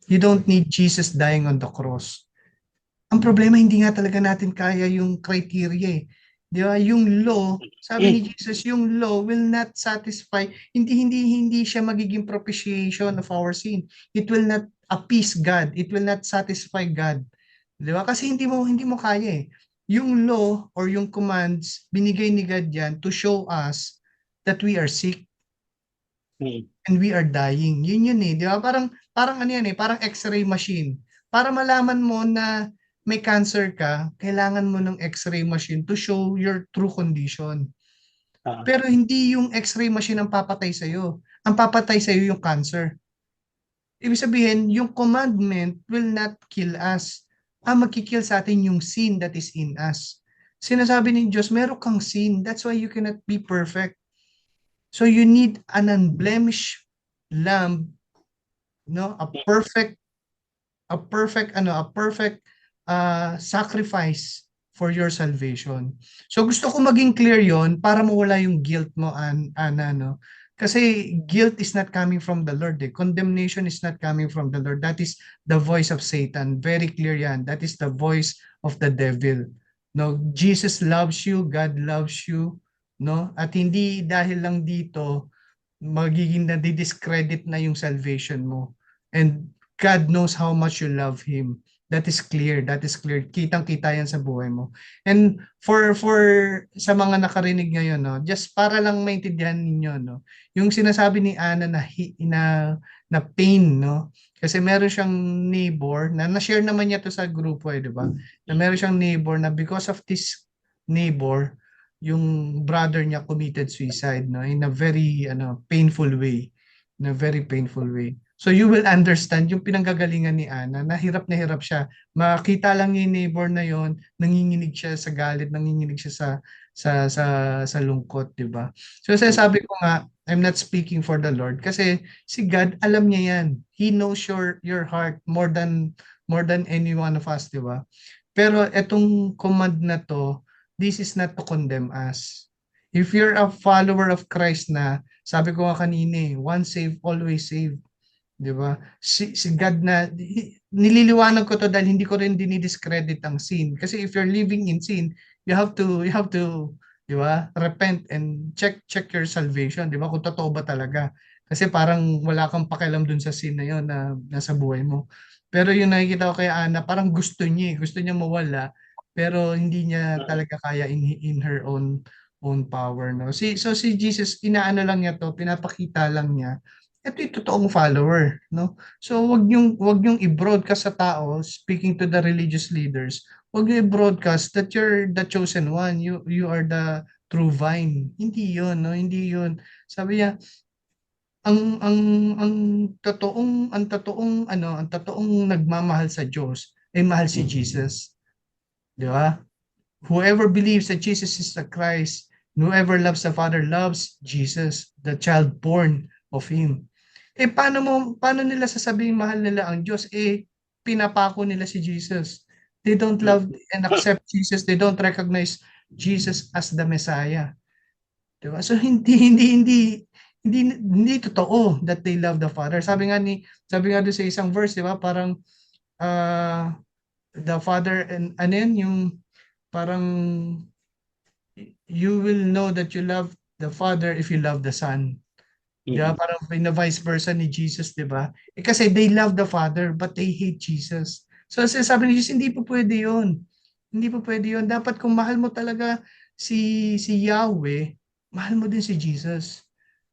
You don't need Jesus dying on the cross. Ang problema, hindi nga talaga natin kaya yung criteria eh. Di ba? Yung law, sabi ni Jesus, yung law will not satisfy, hindi siya magiging propitiation of our sin. It will not appease God. It will not satisfy God. Di ba? Kasi hindi mo kaya eh. Yung law or yung commands, binigay ni God yan to show us that we are sick and we are dying. Yun eh. Di ba? Parang ano yan eh, parang x-ray machine. Para malaman mo na may cancer ka, kailangan mo ng x-ray machine to show your true condition. Ah, Pero hindi yung x-ray machine ang papatay sa'yo. Ang papatay sa'yo yung cancer. Ibig sabihin, yung commandment will not kill us. Ang magkikill sa atin yung sin that is in us. Sinasabi ni Diyos, meron kang sin. That's why you cannot be perfect. So you need an unblemished lamb, no? A perfect sacrifice for your salvation. So gusto ko maging clear yon para mawala yung guilt mo, Ana, no? Kasi guilt is not coming from the Lord. Condemnation is not coming from the Lord. That is the voice of Satan. Very clear yan. That is the voice of the devil. No, Jesus loves you, God loves you, no? At hindi dahil lang dito magiging nadi-discredit na yung salvation mo. And God knows how much you love Him. That is clear. That is clear. Kitang-kita yan sa buhay mo. And for sa mga nakarinig ngayon, no, just para lang maintindihan ninyo, no, yung sinasabi ni Ana na pain, no, kasi meron siyang neighbor na na-share naman niya to sa grupo, di ba? Na meron siyang neighbor na because of this neighbor, yung brother niya committed suicide, no, in a very painful way, in a very painful way. So you will understand yung pinanggagalingan ni Ana, na hirap siya. Makita lang yung neighbor na yon, nanginginig siya sa galit, nanginginig siya sa lungkot, 'di ba? So sabi ko nga, I'm not speaking for the Lord kasi si God alam niya 'yan. He knows your heart more than any one of us, 'di ba? Pero etong command na to, this is not to condemn us. If you're a follower of Christ na, sabi ko nga kanina, once saved, always saved. Di ba? Si God na, nililiwanag ko to dahil hindi ko rin dinidiscredit ang sin. Kasi if you're living in sin, you have to, di ba? Repent and check your salvation. Di ba? Kung totoo ba talaga. Kasi parang wala kang pakialam dun sa sin na yun na nasa buhay mo. Pero yung nakikita ko kay Ana, parang gusto niya mawala, pero hindi niya talaga kaya in her own power, no. So si Jesus, inaano lang niya to, pinapakita lang niya ito yung totoong follower, no. So wag yung i-broadcast sa tao, speaking to the religious leaders, wag yung i-broadcast that you're the chosen one, you are the true vine. Hindi yun, no, hindi yun. Sabi niya, ang totoong nagmamahal sa Diyos ay mahal si Jesus. Di ba? Whoever believes that Jesus is the Christ, whoever loves the Father loves Jesus, the child born of Him. Paano nila sasabing mahal nila ang Diyos? Pinapako nila si Jesus. They don't love and accept Jesus. They don't recognize Jesus as the Messiah. Diba? So hindi totoo that they love the Father. Sabi nga doon sa isang verse, di ba? Parang the Father and ano yun, yung parang you will know that you love the Father if you love the Son. Diba? Parang na vice versa ni Jesus, diba? Kasi they love the Father but they hate Jesus. So sabi ni Jesus, hindi po pwede yun. Hindi po pwede yun. Dapat kung mahal mo talaga si Yahweh, mahal mo din si Jesus.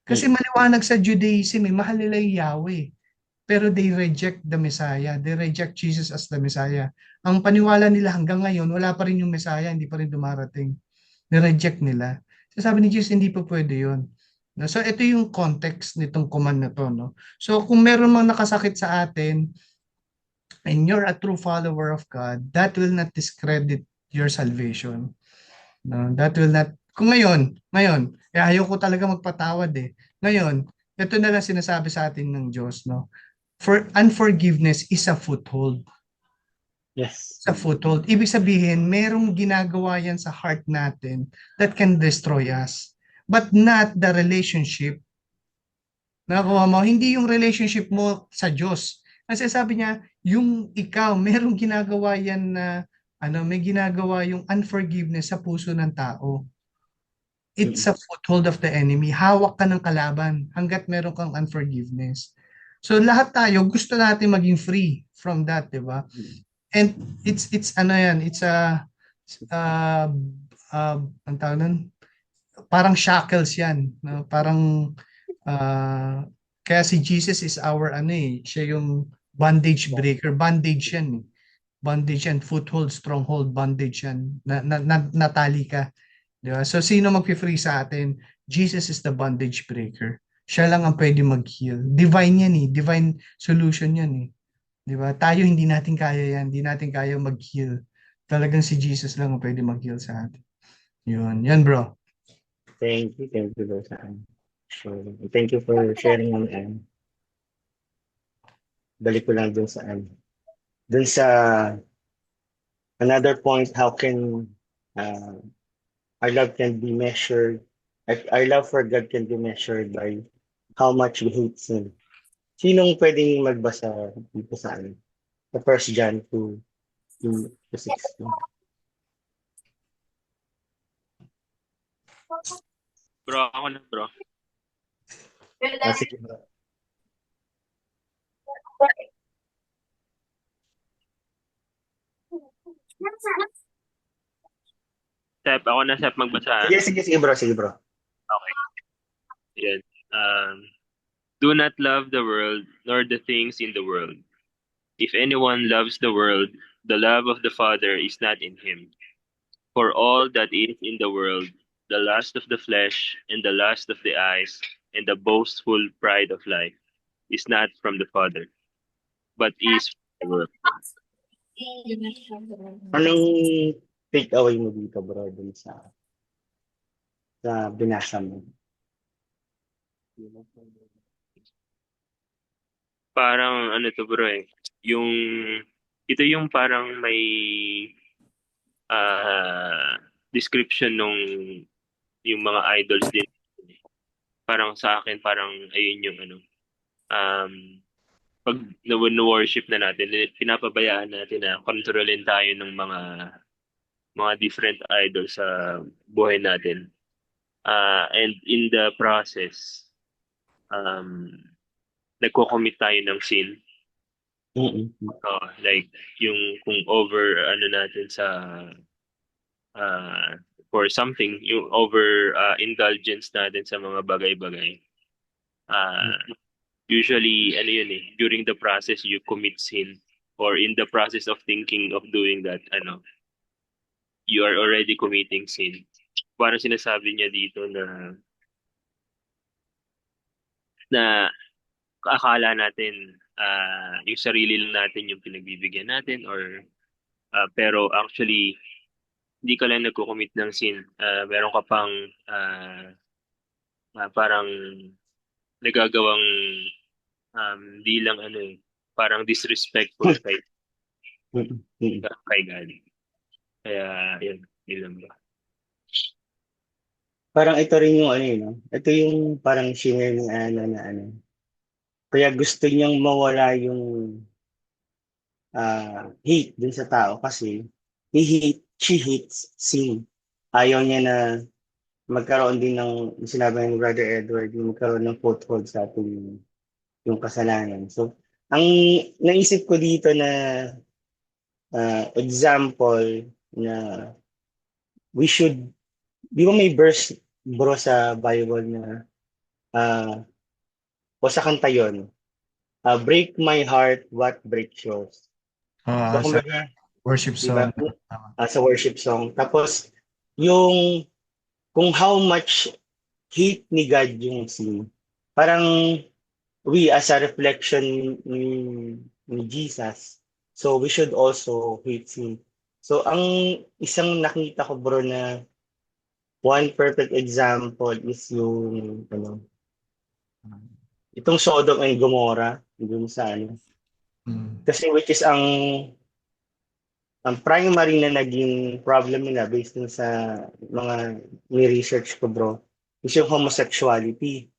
Kasi maliwanag sa Judaism, mahal nila yung Yahweh. Pero they reject the Messiah. They reject Jesus as the Messiah. Ang paniwala nila hanggang ngayon, wala pa rin yung Messiah, hindi pa rin dumarating. Ni-reject nila. So sabi ni Jesus, hindi po pwede yun. No? So ito yung context nitong command na to, no? So kung meron mang nakasakit sa atin and you're a true follower of God, that will not discredit your salvation. No, that will not. Kung ngayon, ayaw ko talaga magpatawad eh. Ngayon, ito na lang sinasabi sa atin ng Diyos, no? For unforgiveness is a foothold. yes. Sa foothold. Ibig sabihin, merong ginagawa yan sa heart natin that can destroy us. But not the relationship. Nakakuha mo, hindi yung relationship mo sa Diyos. Kasi sabi niya, yung ikaw, merong ginagawa yan na, may ginagawa yung unforgiveness sa puso ng tao. It's a foothold of the enemy. Hawak ka ng kalaban hanggat meron kang unforgiveness. So lahat tayo, gusto natin maging free from that, di ba? And it's ang tawag nun, parang shackles yan, no? Parang kaya si Jesus is our siya yung bondage breaker, bondage yan eh. Bondage yan, foothold, stronghold, bondage yan. Natali ka. Di ba? So, sino mag-free sa atin? Jesus is the bondage breaker. Siya lang ang pwede mag-heal. Divine yan eh. Divine solution yan eh. Di ba? Tayo hindi natin kaya yan. Hindi natin kaya mag-heal. Talagang si Jesus lang ang pwede mag-heal sa atin. Yun. Yan bro. Thank you bro sa sure. Thank you for sharing yung balik ko lang dun sa dun sa another point, how can uh, our love can be measured, our love for God can be measured by how much we hate sin. Sinong pwedeng magbasa dito sa the 1 John 2:16? Bro, ako na bro. Sige bro. Sep, ako na Sep magbasa. Sige bro. Okay. Yan. Do not love the world nor the things in the world. If anyone loves the world, the love of the Father is not in him. For all that is in the world, the lust of the flesh and the lust of the eyes and the boastful pride of life is not from the Father, but is from the world. Anong take away mo dito bro dun sa binasa mo? Parang ano to bro eh. Ito yung parang may description nung yung mga idols din. Parang sa akin, parang ayun yung pag na-worship na natin, pinapabayaan natin na kontrolin tayo ng mga different idols sa buhay natin. And in the process, nagko-commit tayo ng sin. Like yung kung over natin sa for something, yung over indulgence natin sa mga bagay-bagay. Usually yun eh, during the process you commit sin, or in the process of thinking of doing that, you are already committing sin. Parang sinasabi niya dito na akala natin yung sarili lang natin yung pinagbibigyan natin, or pero actually hindi ka lang nagko-commit ng sin. Meron ka pang parang nagagawang di lang parang disrespectful kay God. Kaya yun lang ba. Parang ito rin yung ito yung parang shimmer ni Ana na kaya gusto niyang mawala yung hate dun sa tao kasi she hates sin. Ayaw niya na magkaroon din ng sinabi ni Brother Edward, yung magkaroon ng foothold sa ating yung kasalanan. So, ang naisip ko dito na example na we should, di ba may verse bro sa Bible na o sa kanta yun, break my heart, what breaks yours. So, kumbaga, worship song. Diba? Sa worship song. Tapos, yung kung how much hate ni God yung sin. Parang we as a reflection ni Jesus, so we should also hate sin. So, ang isang nakita ko bro na one perfect example is yung itong Sodom and Gomorrah, dun sa Kasi which is ang primary na naging problem nila based dun sa mga ni-research ko bro is yung homosexuality.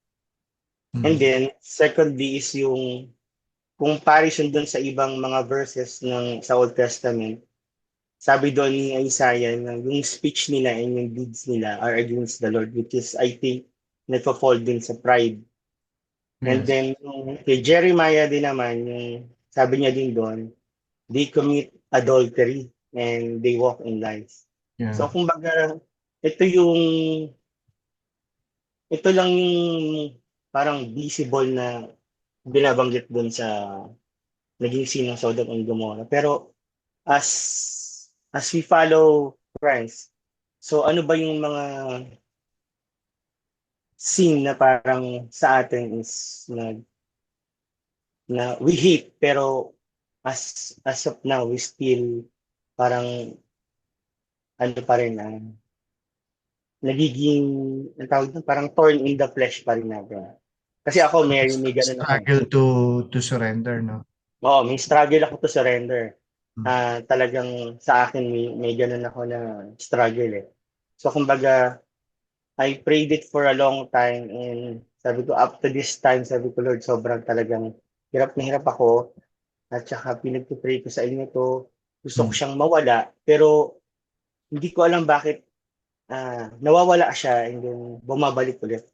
And then secondly is yung comparison dun sa ibang mga verses sa Old Testament. Sabi doon ni Isaiah na yung speech nila and yung deeds nila are against the Lord, which is I think nagpa-fall din sa pride. And then kay Jeremiah din naman, yung sabi niya din doon, they commit adultery and they walk in lies. Yeah. So kumbaga, ito lang yung parang visible na binabanggit dun sa naging sin ng Sodom and Gomorrah. Pero as we follow Christ, So ano ba yung mga scene na parang sa atin is na we hate pero as of now we still parang ano pa rin nagiging ang tawag doon, parang thorn in the flesh pa rin natin. Kasi ako may ganun ako. Struggle to surrender, no? Oo, may struggle ako to surrender. Hmm. Talagang sa akin may ganun ako na struggle eh. So kumbaga, I prayed it for a long time and sabi ko up to this time, sabi ko Lord, sobrang talagang hirap na hirap ako at saka pinagpipray ko sa inyo to. Gusto ko siyang mawala pero hindi ko alam bakit nawawala siya and then bumabalik ulit.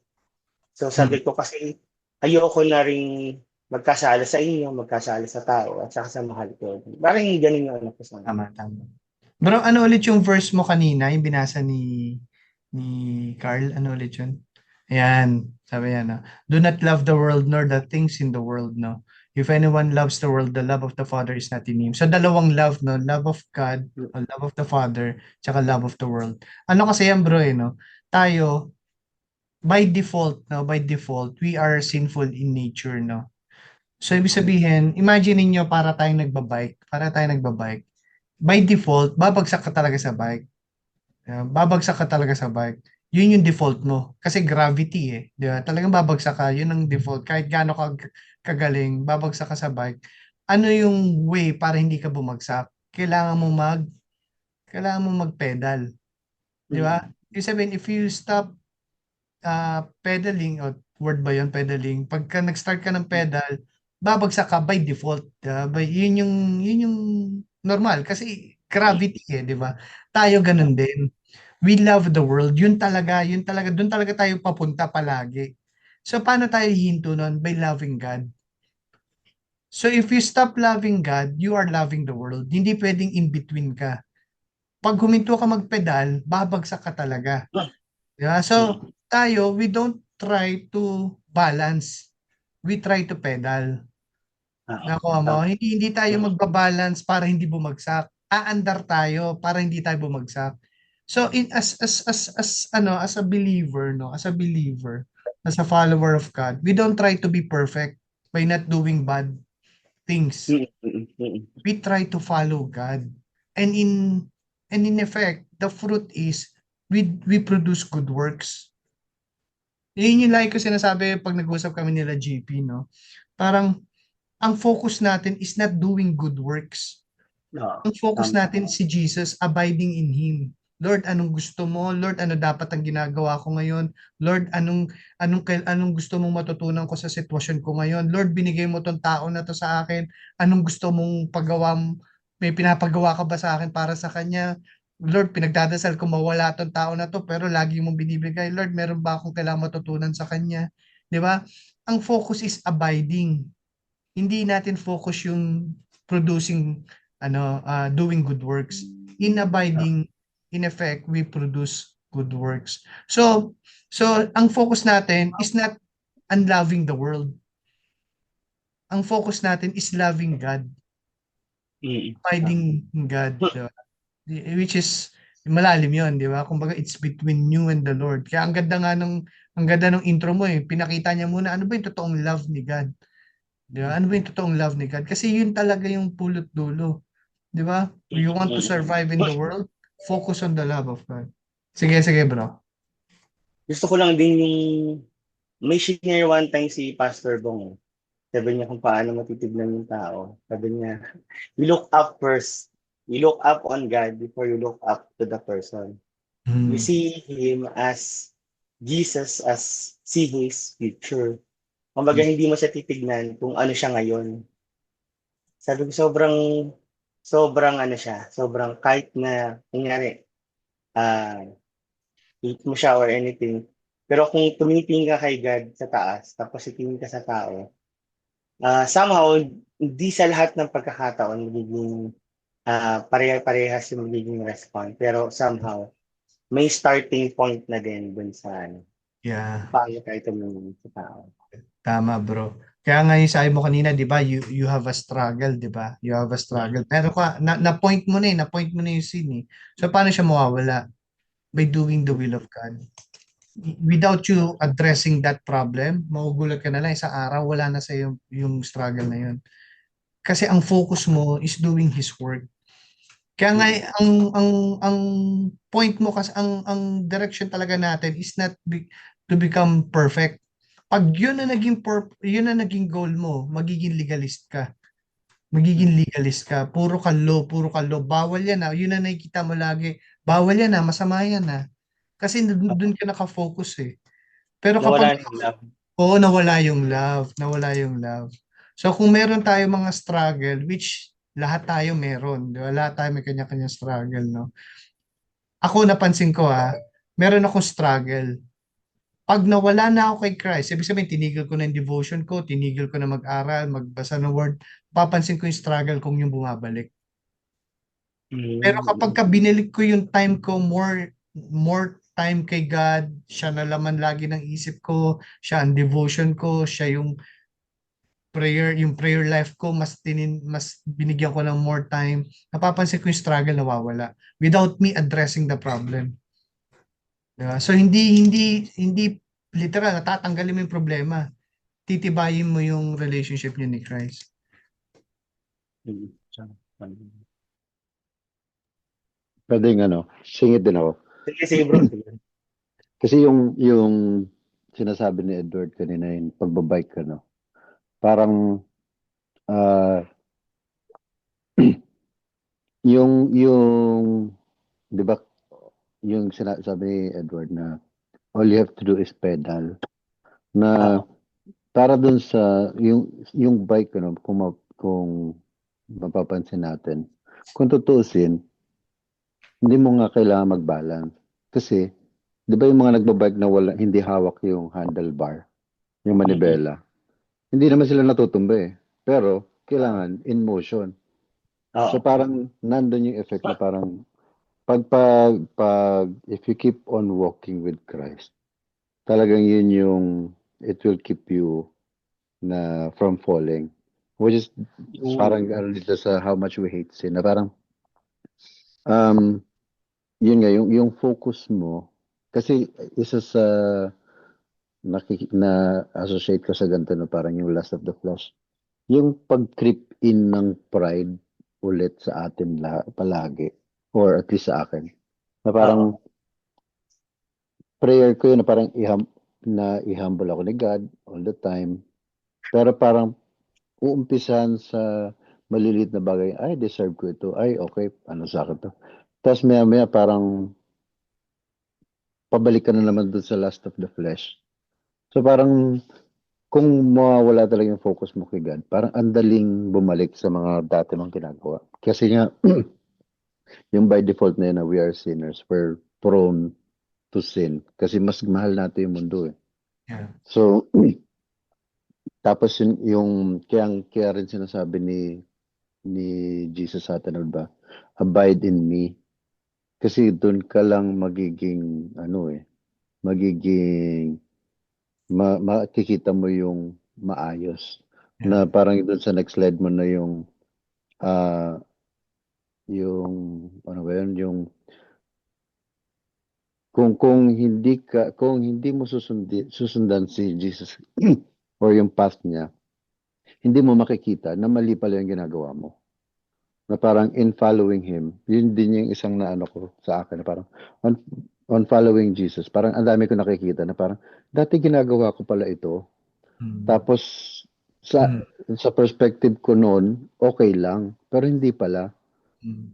So sabi ko kasi ayoko na rin magkasala sa inyo, magkasala sa tao at saka sa mahal ko. Parang ganun yung ano ko sa Tama. Bro, ano ulit yung verse mo kanina, yung binasa ni Carl? Ano ulit yun? Ayan, sabi yan, no? Do not love the world nor the things in the world, no? If anyone loves the world, the love of the Father is not in him. So, dalawang love, no? Love of God, o love of the Father, tsaka love of the world. Ano kasi yan, bro, no? Tayo, by default, no? By default, we are sinful in nature, no? So, ibig sabihin, imagine niyo para tayong nagbabike. By default, babagsak ka talaga sa bike. Babagsak ka talaga sa bike. Yun yung default mo. Kasi gravity eh. Di ba? Talagang babagsak ka. Yun ang default. Kahit gaano ka kagaling, babagsak ka sa bike. Ano yung way para hindi ka bumagsak? Kailangan mo mag-pedal. Di ba? Ibig sabihin, if you stop pedaling, o word ba yun, pedaling, pagka nag-start ka ng pedal, babagsak ka by default. Yun yung normal. Kasi gravity eh, di ba? Tayo ganun din. We love the world. Yun talaga, doon talaga tayo papunta palagi. So, paano tayo hihinto nun? By loving God. So, if you stop loving God, you are loving the world. Hindi pwedeng in-between ka. Pag huminto ka magpedal, babagsak ka talaga. Yeah? So, tayo, we don't try to balance. We try to pedal. Nakuha mo? Hindi tayo magbabalance para hindi bumagsak. Aandar tayo para hindi tayo bumagsak. So as a believer, no, as a follower of God, we don't try to be perfect by not doing bad things. We try to follow God. And in effect, the fruit is we produce good works. Yun yung like ko sinasabi pag nag-usap kami nila GP, no? Parang ang focus natin is not doing good works. Ang focus natin si Jesus, abiding in Him. Lord, anong gusto mo? Lord, ano dapat ang ginagawa ko ngayon? Lord, anong gusto mong matutunan ko sa sitwasyon ko ngayon? Lord, binigay mo tong tao na to sa akin. Anong gusto mong paggawa? May pinapagawa ka ba sa akin para sa kanya? Lord, pinagdadasal ko mawala tong tao na to, pero lagi mong binibigay. Lord, meron ba akong kailangang matutunan sa kanya? Di ba? Ang focus is abiding. Hindi natin focus yung producing doing good works. In abiding, in effect, we produce good works. So ang focus natin is not unloving the world. Ang focus natin is loving God. Abiding in God. Which is malalim 'yon, di ba? Kumbaga it's between you and the Lord. Kaya ang ganda ng intro mo eh. Pinakita niya muna ano ba yung totoong love ni God. Di ba? Ano ba yung totoong love ni God? Kasi yun talaga yung pulot dulo. Di ba? You want to survive in the world? Focus on the love of God. Sige, bro. Gusto ko lang din yung may share one time si Pastor Bong. Sabi niya kung paano matitignan yung tao. Sabi niya, you look up first. You look up on God before you look up to the person. You see Him as Jesus, as see His future. Kumbaga, hindi mo siya titignan kung ano siya ngayon. Sabi ko, sobrang ano siya, sobrang kahit na, kunyari, hate mo siya or anything, pero kung tumitingin ka kay God sa taas, tapos titingin ka sa tao, somehow, hindi sa lahat ng pagkakataon magiging pareha-parehas yung magiging response. Pero somehow, may starting point na din dun sa paano tayo tumingin sa tao. Tama, bro. Kaya nga yung sabi mo kanina, di ba, you have a struggle, di ba? You have a struggle. Pero na-point mo na yung scene eh. So, paano siya mawawala? by doing the will of God. Without you addressing that problem, magugulat ka na lang isang araw, wala na sa yung struggle na yun. Kasi ang focus mo is doing His work. Kaya nga ang point mo kasi ang direction talaga natin is not to become perfect. Pag yun na naging goal mo, magiging legalist ka. Puro ka law, bawal yan na. Yun na nakikita mo lagi. Bawal yan na, masama yan na. Kasi doon ka nakafocus eh. Pero kapag Nawala na yung love. oo, nawala yung love. So kung meron tayo mga struggle, which lahat tayo meron, di ba? Lahat tayo may kanya-kanyang struggle, no? Ako napansin ko meron akong struggle. Pag nawala na ako kay Christ, ibig sabihin tinigil ko na yung devotion ko, tinigil ko na mag-aral, magbasa ng word, papansin ko yung struggle kong yung bumabalik. Pero kapag ka binalik ko yung time ko, more time kay God, siya na laman lagi ng isip ko, siya ang devotion ko, siya yung prayer life ko, mas binigyan ko ng more time, napapansin ko yung struggle nawawala without me addressing the problem. Diba? So hindi literal natatanggalin mo yung problema. Titibayin mo yung relationship niyo ni Christ. Pwedeng singit din ako. Sige bro. Sige. Kasi yung sinasabi ni Edward kanina yung pagbabike parang yung 'di ba yung sinasabi ni Edward na all you have to do is pedal na para dun sa yung bike kung mapapansin natin kung tutuusin hindi mo nga kailangan mag-balance kasi 'di ba yung mga nagbabike na hindi hawak yung handlebar yung manibela hindi naman sila natutumba pero kailangan in motion. So parang nandun yung effect na parang pag if you keep on walking with Christ, talagang yun yung it will keep you na from falling. Which is parang dito sa how much we hate sin na parang yun nga yung focus mo kasi isa sa na associate ko sa ganito na parang yung lust of the flesh. Yung pag-creep in ng pride ulit sa atin palagi or at least sa akin na parang prayer ko yun na parang i-humble ako ni God all the time pero parang uumpisan sa maliliit na bagay ay deserve ko ito ay okay sa akin to tapos maya parang pabalik ka na naman dun sa lust of the flesh so parang kung mawawala talaga yung focus mo kay God, parang andaling bumalik sa mga dati mong ginagawa. Kasi nga, yung by default na yun na we are sinners, we're prone to sin. Kasi mas mahal natin yung mundo Yeah. So, tapos kaya rin sinasabi ni Jesus sa atin, ba? Abide in me. Kasi doon ka lang magiging, makikita mo yung maayos. Na parang doon sa next slide mo na yung kung hindi mo susundan si Jesus or yung path niya, hindi mo makikita na mali pala yung ginagawa mo. Na parang in following him, yun din yung isang ko sa akin na parang on following Jesus, parang ang dami ko nakikita na parang dati ginagawa ko pala ito. Tapos sa perspective ko noon, okay lang, pero hindi pala.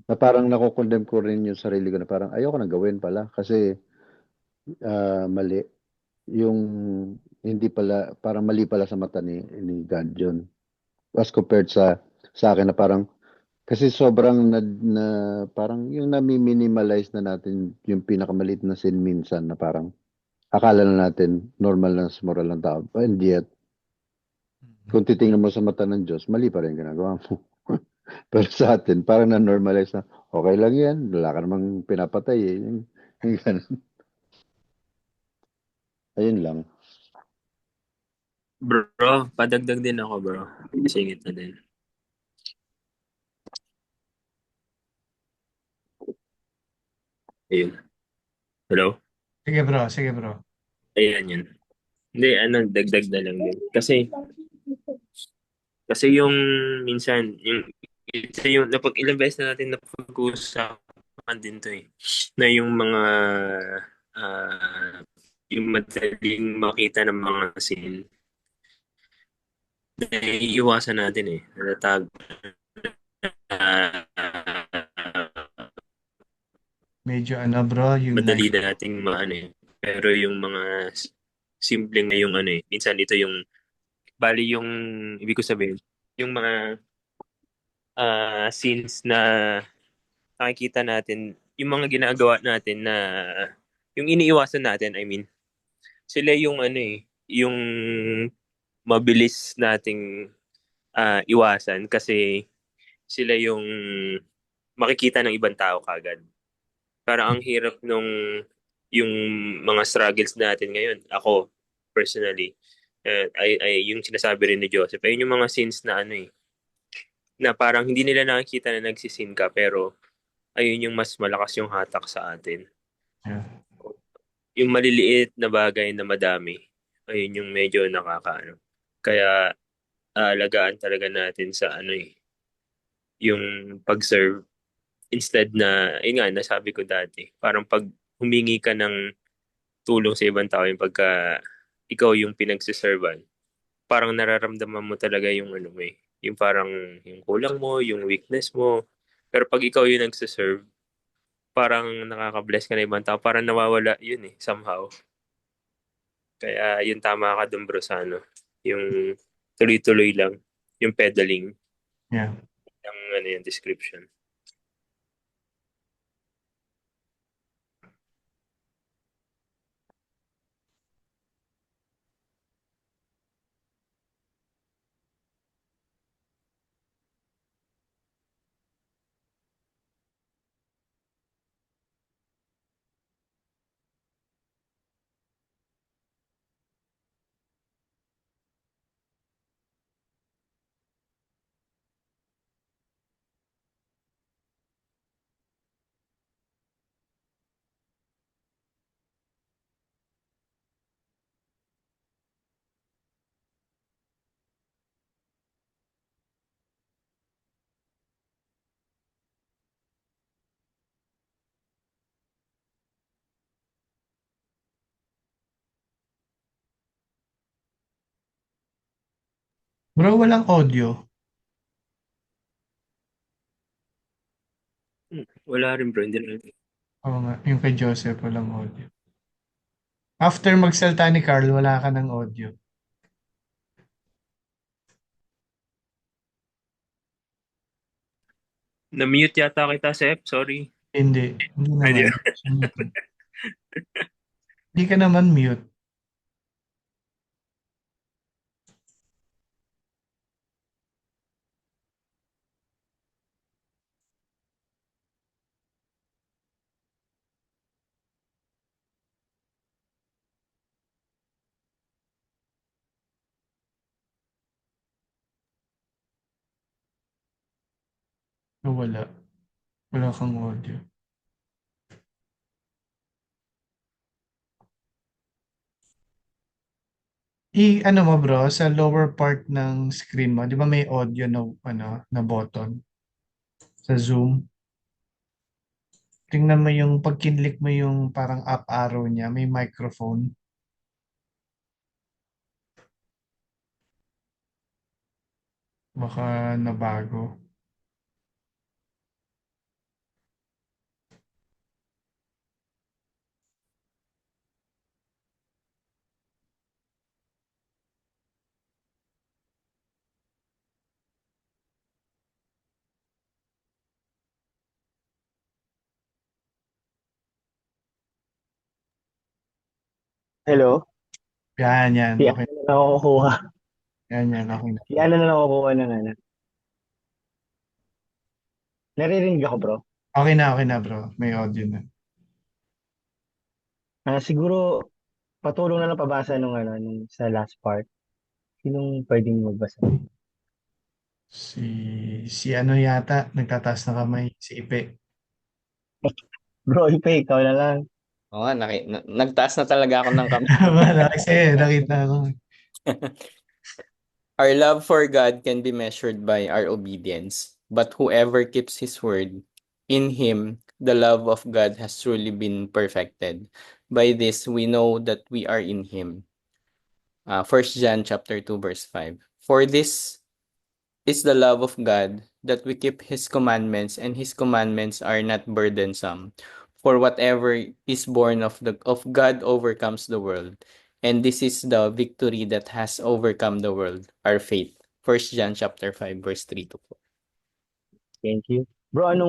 Na parang nako-condemn ko rin yung sarili ko na parang ayoko na gawin pala kasi mali. Yung hindi pala, parang mali pala sa mata ni God yun. As compared sa akin na parang kasi sobrang parang yung nami-minimalize na natin yung pinakamaliit na sin minsan na parang akala na natin normal lang sa moral ng tao. And yet, kung titingnan mo sa mata ng Diyos, mali pa rin ginagawa mo. Pero sa atin, parang na-normalize na, okay lang yan, wala ka namang pinapatay Yung ganun. Ayun lang. Bro, padagdag din ako bro. Singit na din. Ayun. Hello? Sige bro. Ayan yun. Hindi, dagdag na lang din. Kasi yung minsan, ito yung napag ilang beses na natin napag-uusapan din to eh. Na yung mga yung madaling makita ng mga scene na iiwasan natin eh. Natatag Medyo ano bro, yung madali like, na nating maano eh. Pero yung mga simpleng na yung ano eh. Minsan ito yung bali yung ibig ko sabihin, yung mga scenes na nakikita natin, yung mga ginagawa natin na yung iniiwasan natin, I mean, sila yung ano eh, yung mabilis nating iwasan kasi sila yung makikita ng ibang tao kagad. Parang ang hirap nung yung mga struggles natin ngayon. Ako, personally, ay yung sinasabi rin ni Joseph, ayun yung mga scenes na ano eh, na parang hindi nila nakikita na nagsisin ka pero ayun yung mas malakas yung hatak sa atin. yeah. Yung maliliit na bagay na madami, ayun yung medyo nakakaano. Kaya alagaan talaga natin sa ano eh, yung pag-serve instead na, yun nga, nasabi ko dati, parang pag humingi ka ng tulong sa ibang tao, yung pagka ikaw yung pinagsiservan, parang nararamdaman mo talaga yung ano mo eh, yung parang yung kulang mo, yung weakness mo. Pero pag ikaw yung nagsiserve, parang nakaka-bless ka na ibang tao, parang nawawala yun eh, somehow. Kaya yung tama ka dun bro sa ano, yung tuloy-tuloy lang, yung pedaling, Yeah. yung ano yung description. Bro, walang audio. Wala rin bro, hindi na. Oo nga, yung kay Joseph, walang audio. After magsalita ni Carl, wala ka ng audio. Na-mute yata kita, Sep. Sorry. Hindi Hindi. naman. Hindi ka naman mute. Wala. Wala kang audio. Ano mo bro, sa lower part ng screen mo, di ba may audio na, na button sa Zoom? Tingnan mo yung pag kinlik mo yung parang up arrow niya, may microphone. Baka nabago. Hello? Yan. Si Okay. ano na lang ako kukuha. Yan. Okay na. Si ano na lang ako kukuha ng ano. Naririnig ako, bro. Okay na bro. May audio na. Siguro, patulong na lang pabasa nung sa last part. Sinong pwedeng magbasa? Si ano yata, nagtataas na kamay, si Ipe. Bro, Ipe, ikaw na lang. Oo nga, nagtaas na talaga ako ng kamay. Kasi nakita ko. Our love for God can be measured by our obedience, but whoever keeps His word, in him the love of God has truly been perfected. By this we know that we are in Him. 1 John chapter 2 verse 5. For this is the love of God, that we keep His commandments, and His commandments are not burdensome. For whatever is born of God overcomes the world, and this is the victory that has overcome the world, our faith. 1 John chapter 5 verse 3 to 4. Thank you. Bro,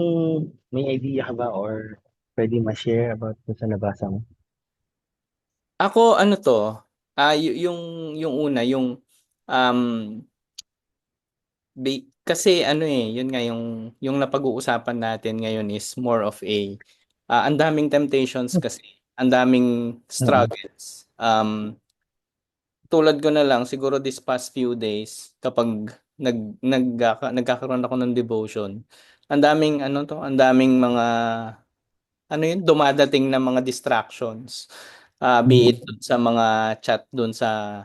may idea ka ba or pwede ma-share about kung sa nabasa mo? Ako ano to, yung una yung um kasi ano yun nga yung napag-uusapan natin ngayon is more of ang daming temptations kasi, ang daming struggles. Tulad ko na lang siguro this past few days kapag nagkakaroon ako ng devotion, ang daming mga dumadating na mga distractions. Be it dun sa mga chat dun sa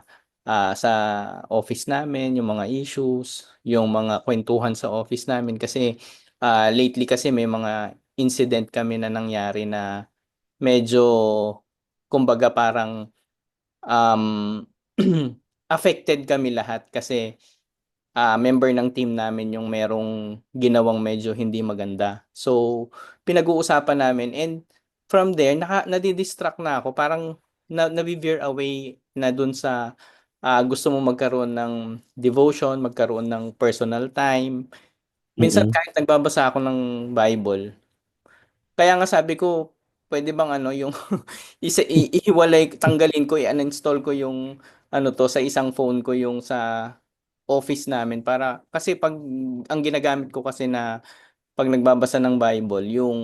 office namin, yung mga issues, yung mga kwentuhan sa office namin kasi lately kasi may mga incident kami na nangyari na medyo kumbaga parang um, affected kami lahat kasi member ng team namin yung merong ginawang medyo hindi maganda. So, pinag-uusapan namin and from there, nadidistract na ako. Parang nabi-veer away na dun sa gusto mo magkaroon ng devotion, magkaroon ng personal time. Minsan kahit nagbabasa ako ng Bible, kaya nga sabi ko, pwede bang yung ihiwalay, tanggalin ko, i-uninstall ko yung sa isang phone ko yung sa office namin para kasi pag ang ginagamit ko kasi na pag nagbabasa ng Bible yung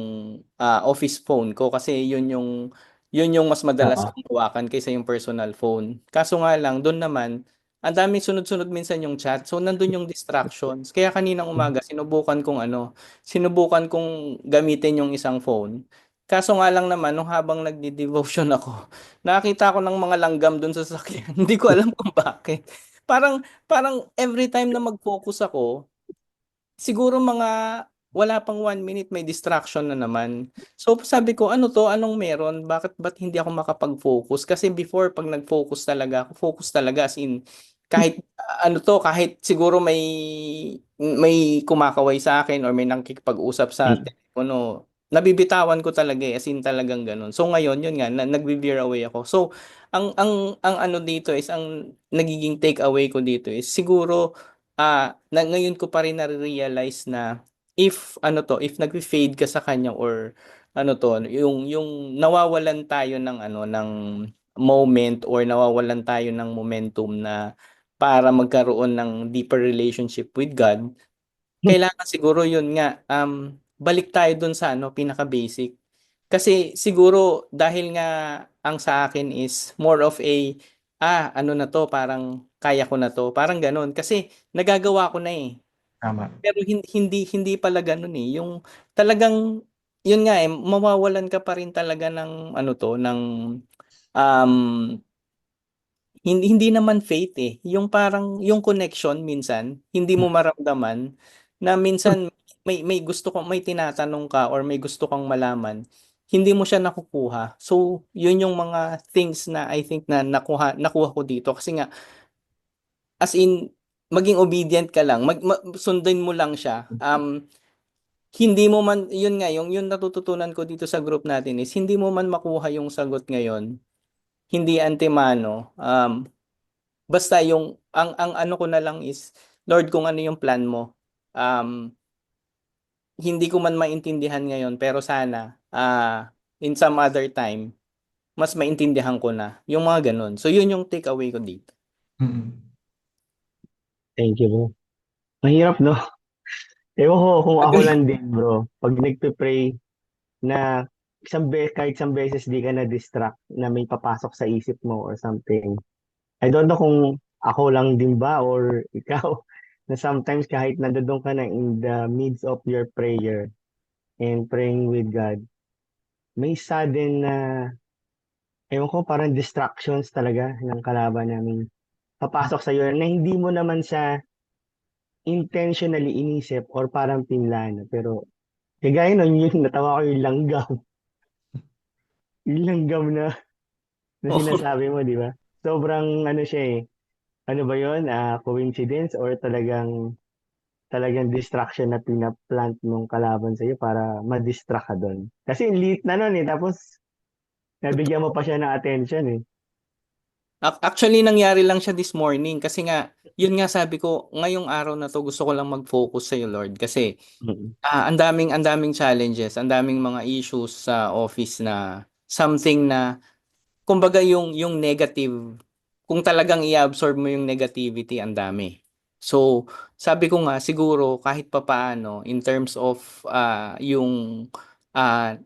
office phone ko kasi yun yung mas madalas kong hawakan kaysa yung personal phone. Kaso nga lang doon naman ang daming sunod-sunod minsan yung chat. So nandun yung distractions. Kaya kaninang umaga sinubukan kong gamitin yung isang phone. Kaso nga lang naman nung habang nagdi-devotion ako, nakakita ko ng mga langgam doon sa sasakyan. Hindi ko alam kung bakit. Parang every time na mag-focus ako, siguro mga wala pang 1 minute may distraction na naman. So sabi ko, ano to? Anong meron? Ba't hindi ako makapag-focus? Kasi before, pag nag-focus talaga ako, focus talaga as in, kahit kahit siguro may kumakaway sa akin or may nakikipag-usap sa telepono, nabibitawan ko talaga as in talagang ganun. So ngayon, yun nga, nag-veer away ako. So, ang ano dito is, ang nagiging take away ko dito is, siguro, ngayon ko pa rin na-realize na if nagfi-fade ka sa kanya or yung nawawalan tayo ng moment or nawawalan tayo ng momentum na para magkaroon ng deeper relationship with God, kailangan siguro yun nga, balik tayo dun sa pinaka-basic. Kasi siguro dahil nga ang sa akin is more of ano na to, parang kaya ko na to, parang ganun. Kasi nagagawa ko na eh. Tama. Pero hindi pala ganun eh. Yung talagang, yun nga mawawalan ka pa rin talaga ng um, hindi naman faith eh. Yung parang, yung connection minsan, hindi mo maramdaman na minsan may tinatanong ka or may gusto kang malaman, hindi mo siya nakukuha. So, yun yung mga things na I think na nakuha ko dito. Kasi nga, as in, maging obedient ka lang, sundin mo lang siya. Hindi mo man, yun nga, yung natututunan ko dito sa group natin is, hindi mo man makuha yung sagot ngayon, hindi antemano, basta ang ano ko na lang is, Lord, kung ano yung plan mo. Hindi ko man maintindihan ngayon, pero sana, in some other time, mas maintindihan ko na. Yung mga ganun. So, yun yung take away ko dito. Thank you, bro. Mahirap, no? Ewan ko kung ako lang din, bro. Pag nagpe-pray na kahit isang beses di ka na-distract na may papasok sa isip mo or something. I don't know kung ako lang din ba or ikaw na sometimes kahit nandoon ka na in the midst of your prayer and praying with God, may sudden na, ewan ko, parang distractions talaga ng kalaban namin papasok sa'yo na hindi mo naman siya intentionally inisip or parang pinlano. Pero kagaya nun, yung natawa ko yung langgam. Yung langgam na sinasabi mo, di ba? Sobrang ano siya eh. Ano ba yun? Coincidence or talagang distraction na pinaplant ng kalaban sa'yo para ma-distract ka doon. Kasi late na nun eh. Tapos nabigyan mo pa siya ng attention eh. Actually, nangyari lang siya this morning kasi nga, yun nga sabi ko, ngayong araw na to gusto ko lang mag-focus sa iyo, Lord, kasi Mm. ang daming challenges, ang daming mga issues sa office na something na kumbaga yung negative, kung talagang i-absorb mo yung negativity, ang dami. So, sabi ko nga siguro kahit papaano in terms of yung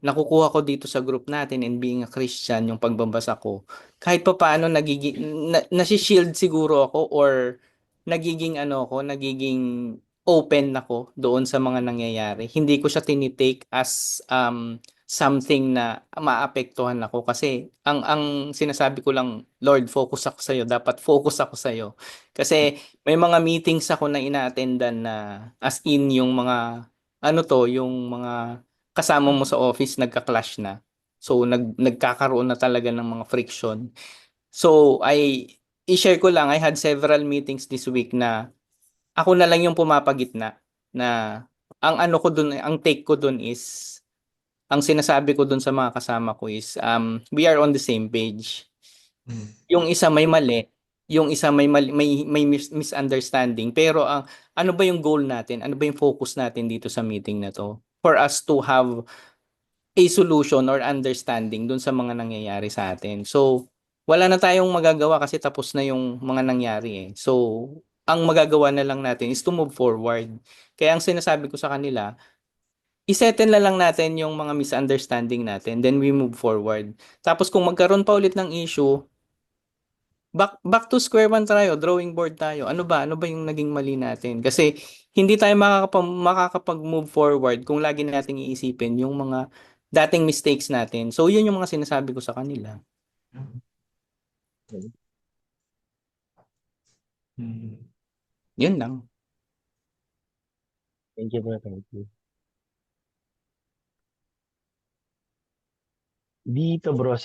nakukuha ko dito sa group natin and being a Christian, yung pagbabasa ko, kahit papaano nagiging nasi-shield siguro ako or nagiging open ako doon sa mga nangyayari. Hindi ko siya tinitake as something na maapektuhan ako kasi ang sinasabi ko lang, Lord, focus ako sa iyo, dapat focus ako sa iyo. Kasi may mga meetings ako na ina-attendan na as in yung mga yung mga kasama mo sa office nagka-clash na. So nagkakaroon na talaga ng mga friction. So i-share ko lang, I had several meetings this week na ako na lang yung pumapagitna na ang take ko dun is ang sinasabi ko dun sa mga kasama ko is we are on the same page. Yung isa may mali, yung isa may misunderstanding, pero ano ba yung goal natin? Ano ba yung focus natin dito sa meeting na to? For us to have a solution or understanding dun sa mga nangyayari sa atin. So, wala na tayong magagawa kasi tapos na yung mga nangyari eh. So, ang magagawa na lang natin is to move forward. Kaya ang sinasabi ko sa kanila, isettle na lang natin yung mga misunderstanding natin, then we move forward. Tapos kung magkaroon pa ulit ng issue, back to square one tayo, drawing board tayo. Ano ba? Ano ba yung naging mali natin? Kasi hindi tayo makakapag-move forward kung lagi nating iisipin yung mga dating mistakes natin. So, yun yung mga sinasabi ko sa kanila. Yun lang. Thank you, bro. Thank you. Dito bro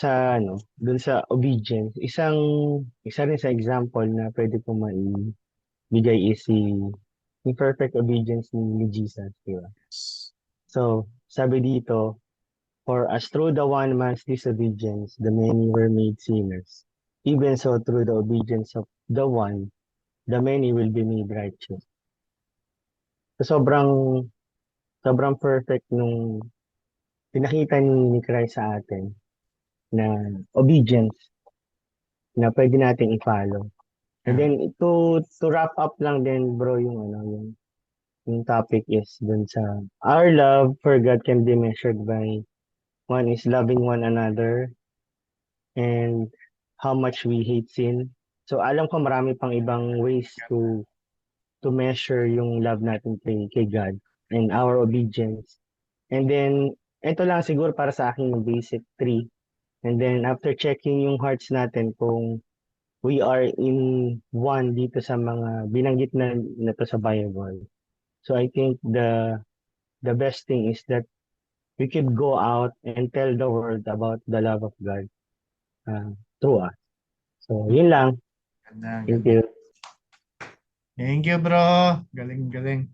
dun sa obedience, isa rin sa example na pwede kong maibigay is yung perfect obedience ni Jesus, di ba? So, sabi dito, for as through the one man's disobedience, the many were made sinners. Even so, through the obedience of the one, the many will be made righteous. So, sobrang perfect nung pinakita ni Christ sa atin na obedience na pwede nating i-follow. And then to wrap up lang din bro yung topic is dun sa our love for God can be measured by one is loving one another and how much we hate sin. So alam ko marami pang ibang ways to measure yung love natin kay God and our obedience. And then ito lang siguro para sa akin yung basic three. And then after checking yung hearts natin kung we are in one dito sa mga binanggit na to sa Bible. So I think the best thing is that we could go out and tell the world about the love of God through us. So yun lang. Ganda, Thank ganda. you. Thank you, bro. Galing, galing.